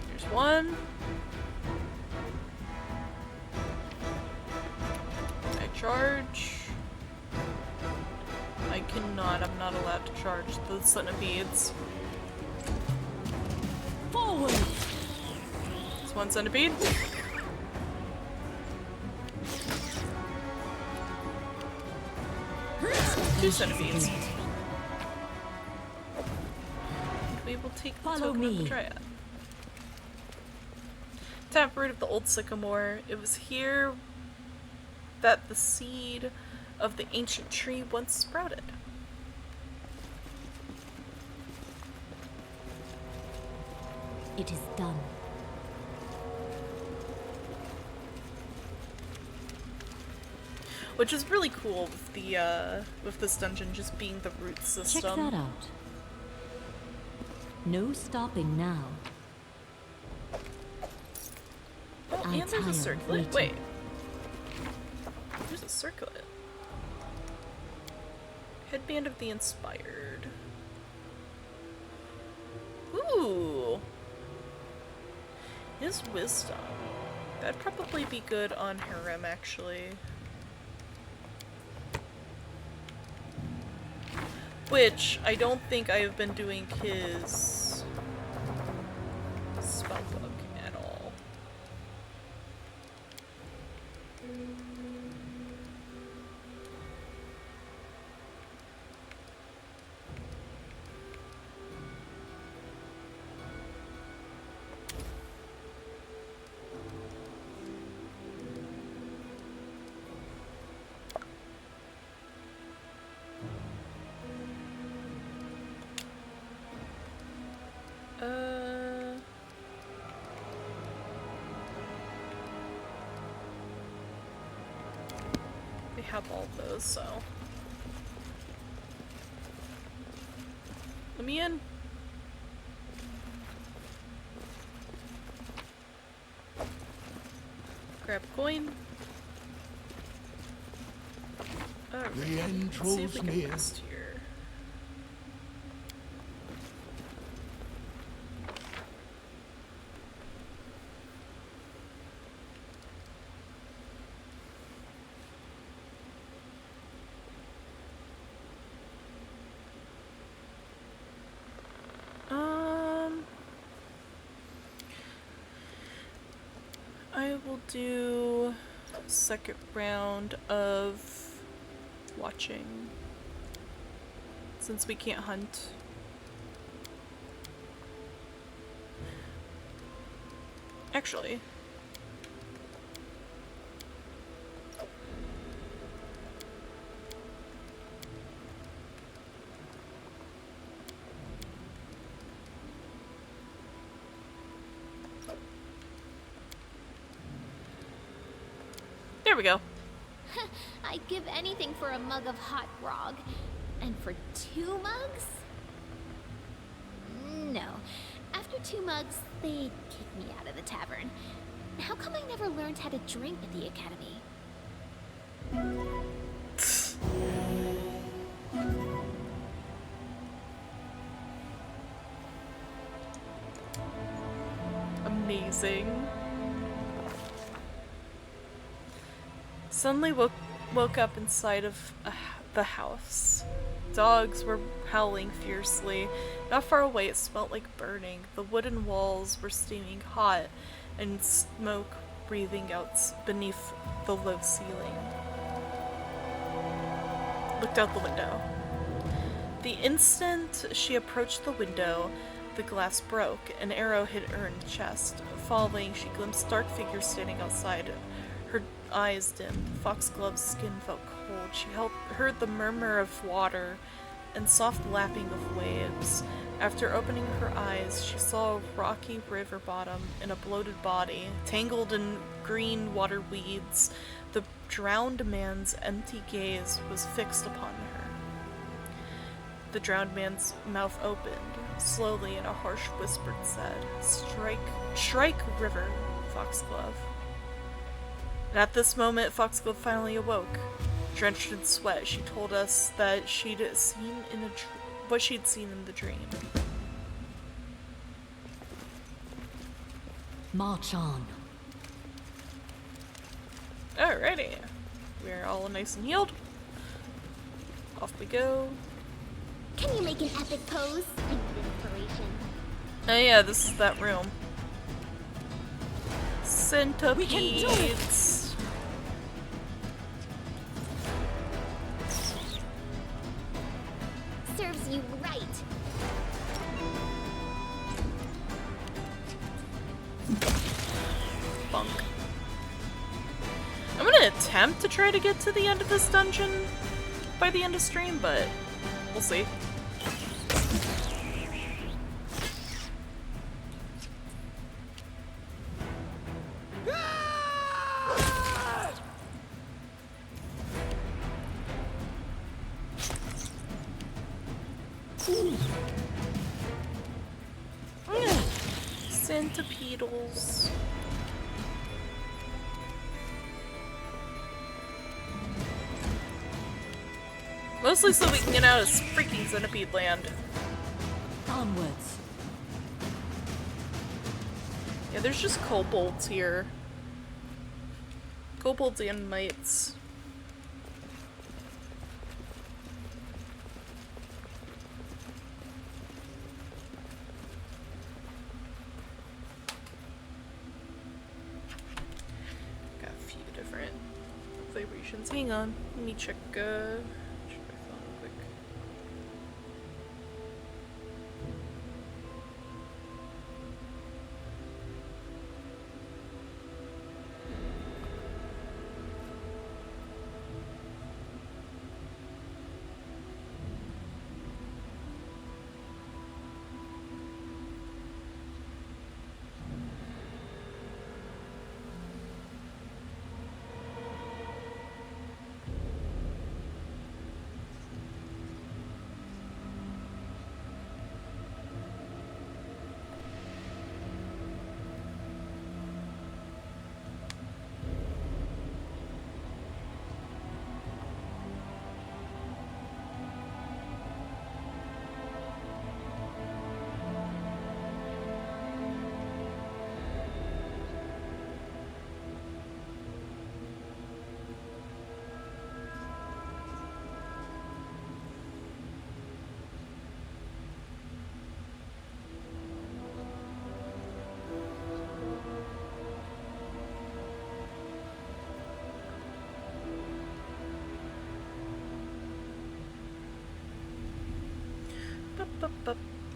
There's one. I charge. I cannot, I'm not allowed to charge the centipedes. Forward. There's one centipede. Two centipedes. We will take the Follow token of the me. Dryad. Taproot of the old sycamore. It was here that the seed of the ancient tree once sprouted. It is done. Which is really cool with the with this dungeon just being the root system. Check that out. No stopping now. Oh, I and there's a tire circlet. of Wait. circlet. Headband of the Inspired. Ooh! His wisdom. That'd probably be good on Harem, actually. Which, I don't think I have been doing his spellbook at all. We have all those, so. Let me in. Grab a coin. Alright, The end let's see draws if we can near. rest here. I will do second round of watching since we can't hunt. Actually, there we go. I'd give anything for a mug of hot grog. And for 2 mugs? No. After 2 mugs, they'd kick me out of the tavern. How come I never learned how to drink at the academy? Amazing. Suddenly woke up inside of the house. Dogs were howling fiercely. Not far away it smelt like burning. The wooden walls were steaming hot and smoke breathing out beneath the low ceiling. Looked out the window. The instant she approached the window, the glass broke. An arrow hit her in the chest. Falling, she glimpsed dark figures standing outside. Her eyes dimmed. Foxglove's skin felt cold. She heard the murmur of water and soft lapping of waves. After opening her eyes, she saw a rocky river bottom and a bloated body, tangled in green water weeds. The drowned man's empty gaze was fixed upon her. The drowned man's mouth opened. Slowly, in a harsh whisper, it said, Strike, river, Foxglove." And at this moment, Foxglove finally awoke. Drenched in sweat, she told us that she'd seen what she'd seen in the dream. March on. Alrighty. We're all nice and healed. Off we go. Can you make an epic pose? I need inspiration. Oh yeah, this is that room. Centipedes. Serves you right. Bunk. I'm gonna attempt to try to get to the end of this dungeon by the end of stream, but we'll see. Centipedals. Mostly so we can get out of freaking centipede land. Onwards. Yeah, there's just kobolds here. Kobolds and mites. Got a few different vibrations. Hang on, let me check my phone real quick.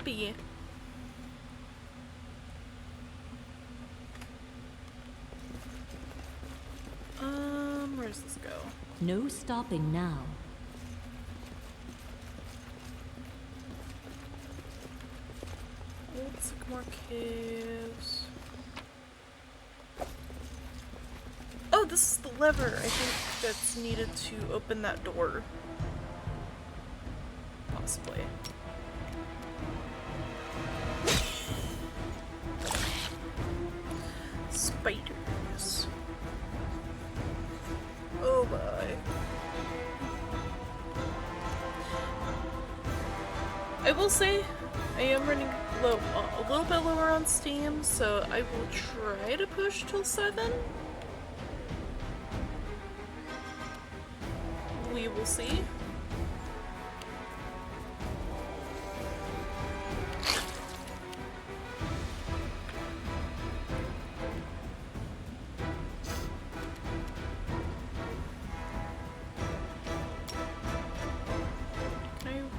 B. Where does this go? No stopping now. Old Sycamore Caves. Oh, this is the lever, I think, that's needed to open that door. Possibly. Spiders. Oh my. I will say, I am running low, a little bit lower on Steam, so I will try to push till 7. We will see.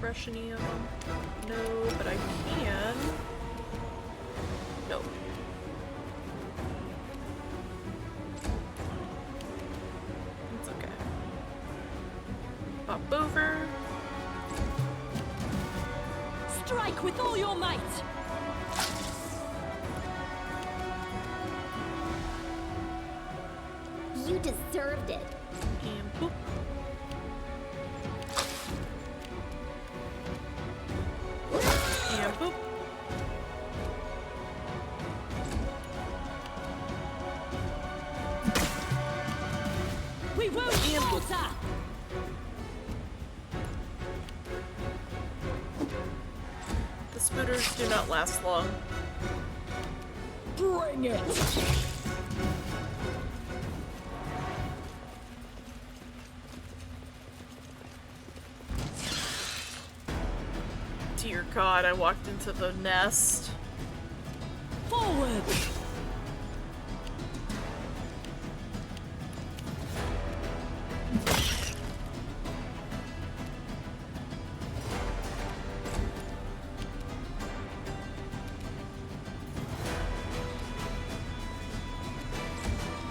Rush any of them? No, but I can. No. It's okay. Pop over. Strike with all your might! You deserved it. And boop. And boop. We won't falter! The spooters do not last long. Bring it! Dear God, I walked into the nest. Forward!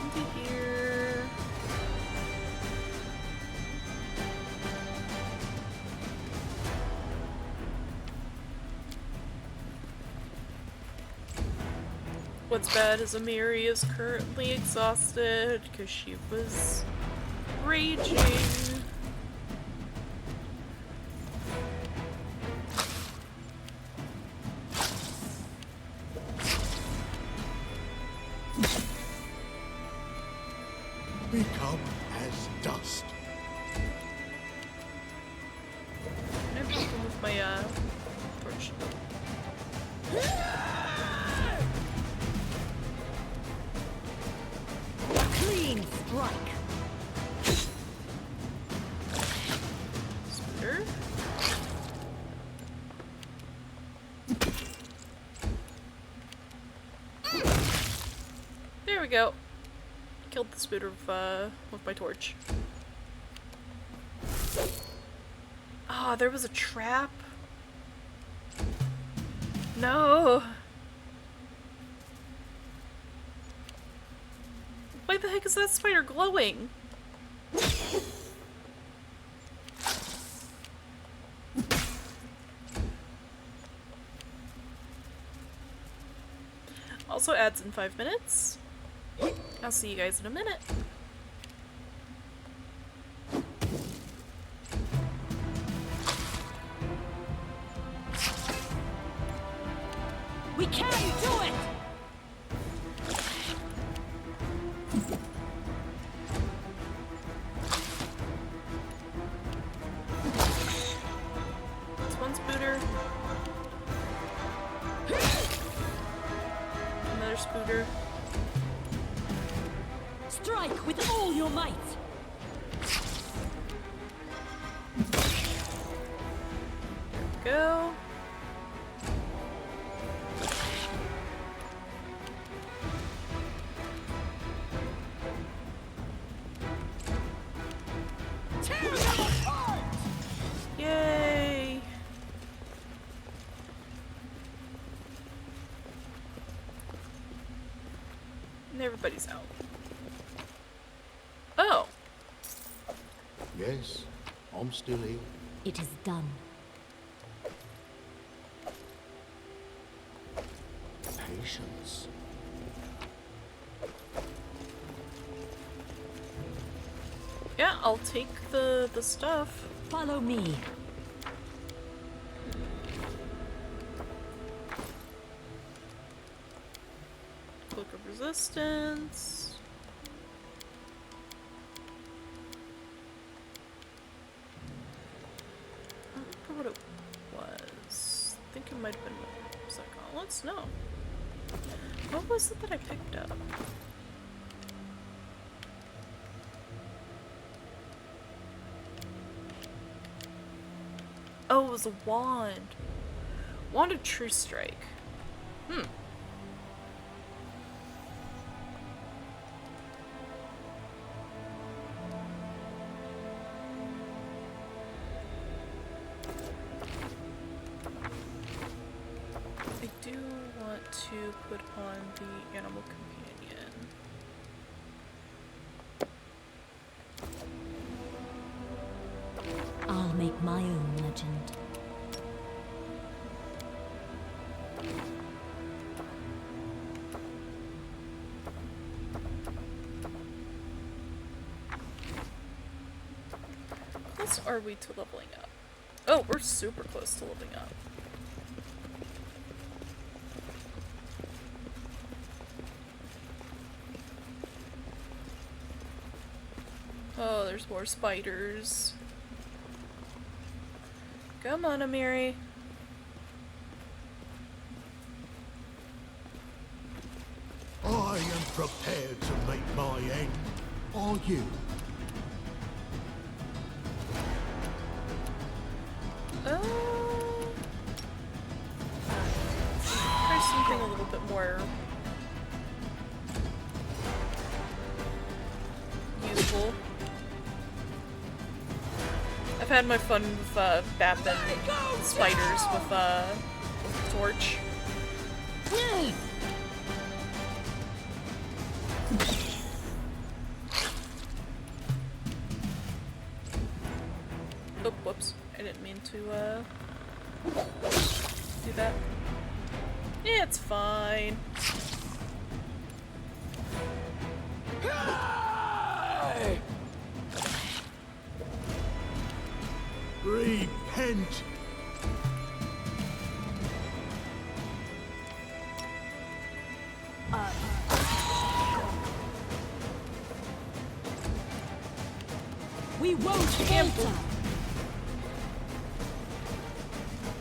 Into here. What's bad is Amiri is currently exhausted because she was raging. Become as dust. strike. Spooter. There we go. Killed the spooter with my torch. Ah, there was a trap. No. Why the heck is that spider glowing? Also adds in 5 minutes. I'll see you guys in a minute. We can do it! This one's Spooter. Another Spooter. Strike with all your might! Go. Tear them apart! Yay! And everybody's out. Oh! Yes, I'm still here. It is done. Patience. Yeah, I'll take the stuff. Follow me. Cloak of Resistance. I don't remember what it was. I think it might have been gauntlets? No. What was it that I picked up? Oh, it was a wand. Wand of True Strike. I do want to put on the Animal Companion. I'll make my own legend. Close are we to leveling up? Oh, we're super close to leveling up. Oh, there's more spiders. Come on, Amiri. I am prepared to make my end. Are you? Try something a little bit more useful. I've had my fun with bapping spiders with a torch. Oh, whoops. I didn't mean to do that. Yeah, it's fine. Repent! We won't falter!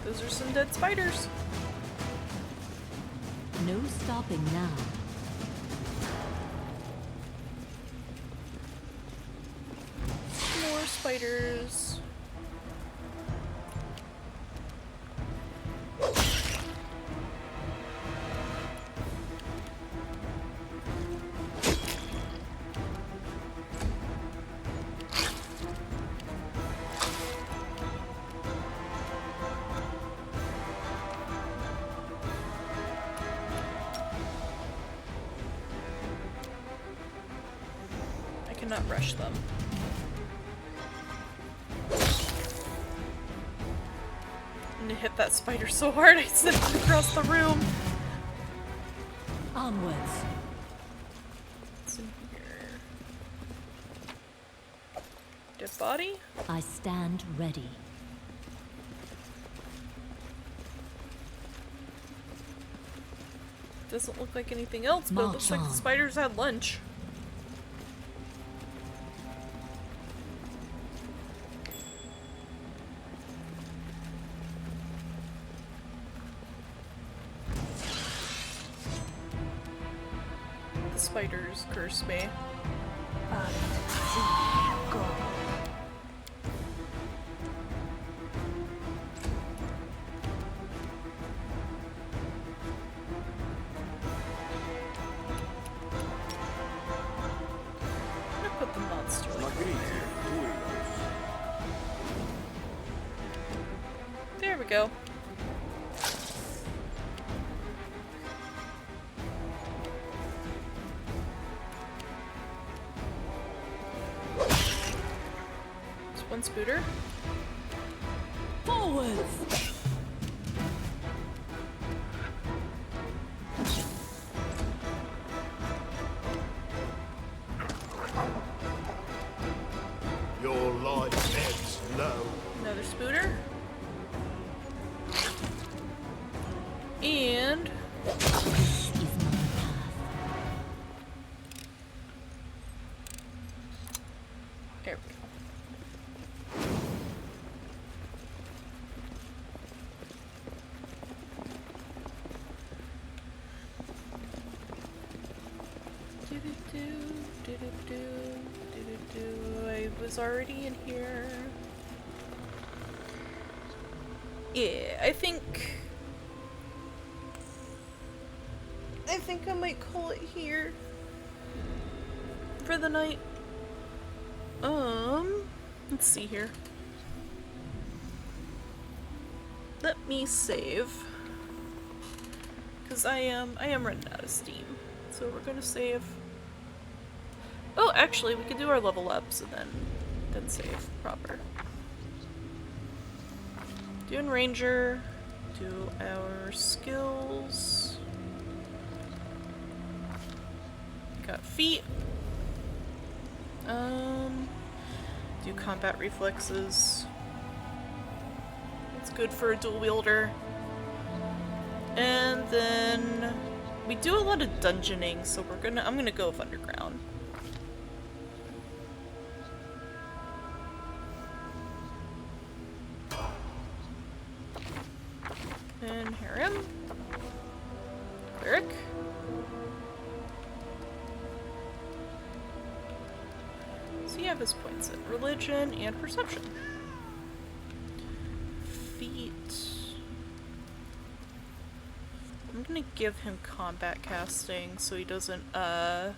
Those are some dead spiders. No stopping now. spiders. I cannot rush them. I'm gonna hit that spider so hard I sent it across the room. Onwards. What's in here? Dead body? I stand ready. Doesn't look like anything else, but it looks like the March on. spiders had lunch. The spiders curse me. I'm gonna put the monster like there we go. There's one spooter. Forwards! Your life ebbs low. Another spooter. And This is my path. there we go. I was already in here. Yeah, I think I might call it here for the night. Let's see here. Let me save, because I am running out of steam. So we're gonna save. Oh, actually, we could do our level ups and then save proper. Doing ranger, do our skills. Got feet. Do combat reflexes. It's good for a dual wielder. And then we do a lot of dungeoning, so I'm gonna go with underground. And harem. Cleric. So you have his points in religion and perception. Feet. I'm gonna give him combat casting so he doesn't have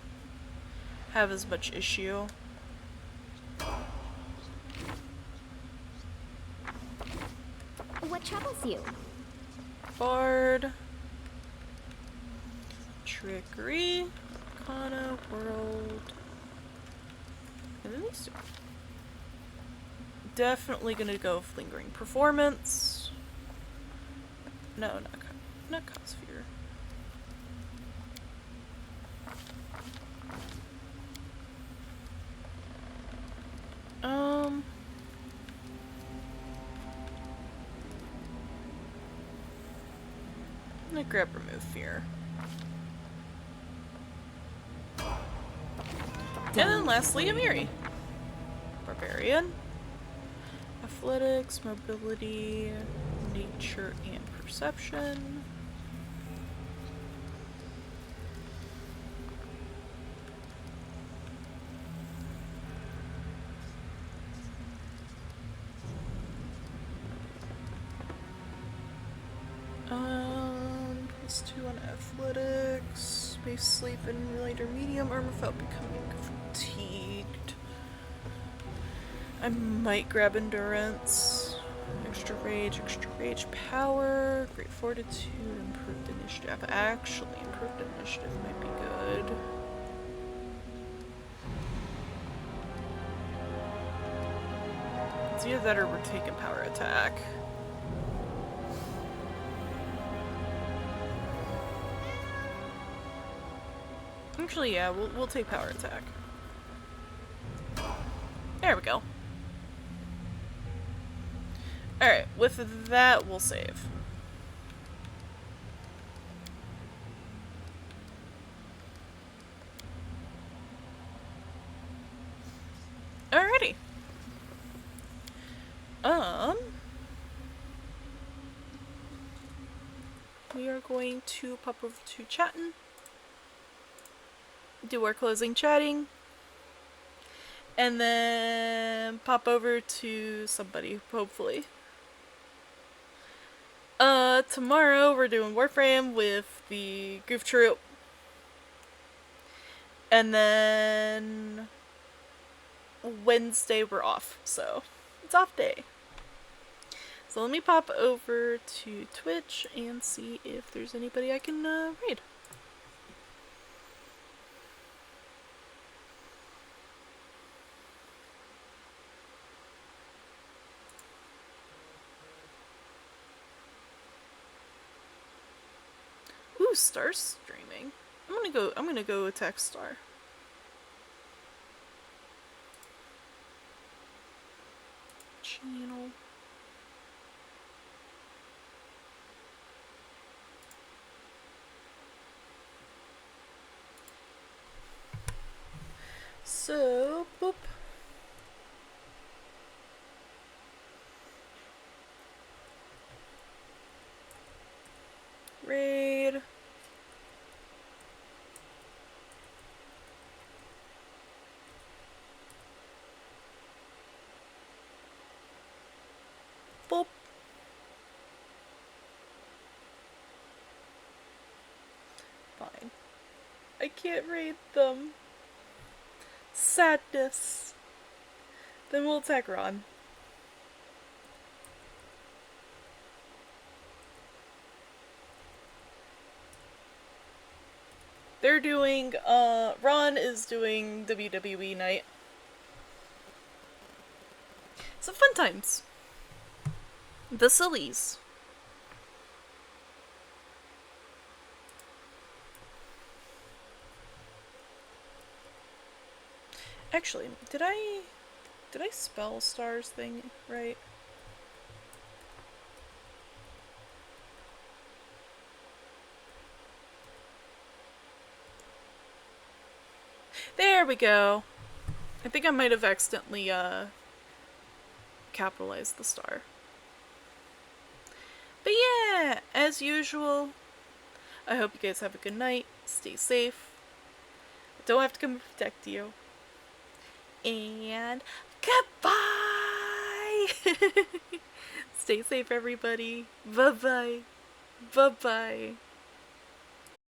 as much issue. What troubles you? Bard. Trickery. Arcana. World. And then these two. Definitely gonna go with lingering performance. No, not Cossphere. I'm gonna grab remove fear. And then lastly, Amiri. Barbarian. Athletics, mobility, nature, and perception. on athletics. May sleep in light or medium armor without becoming fatigued. I might grab endurance. Extra rage power. Great fortitude, improved initiative. Actually, improved initiative might be good. It's either that or we're taking power attack. Actually, yeah, we'll take power attack. There we go. Alright, with that, we'll save. Alrighty. We are going to pop over to chatting. Do our closing chatting. And then pop over to somebody, hopefully. Tomorrow we're doing Warframe with the Goof Troop. And then Wednesday we're off, so it's off day. So let me pop over to Twitch and see if there's anybody I can raid. Ooh, Star's streaming. I'm gonna go attack Star. Channel. So, boop. Raid. Boop. Fine. I can't raid them. Sadness. Then we'll attack Ron. They're doing, Ron is doing WWE night. So fun times. The Sillies. Actually, did I spell Star's thing right? There we go. I think I might have accidentally capitalized the star. But yeah, as usual, I hope you guys have a good night. Stay safe. I don't have to come protect you. And goodbye! Stay safe, everybody. Bye-bye. Bye-bye.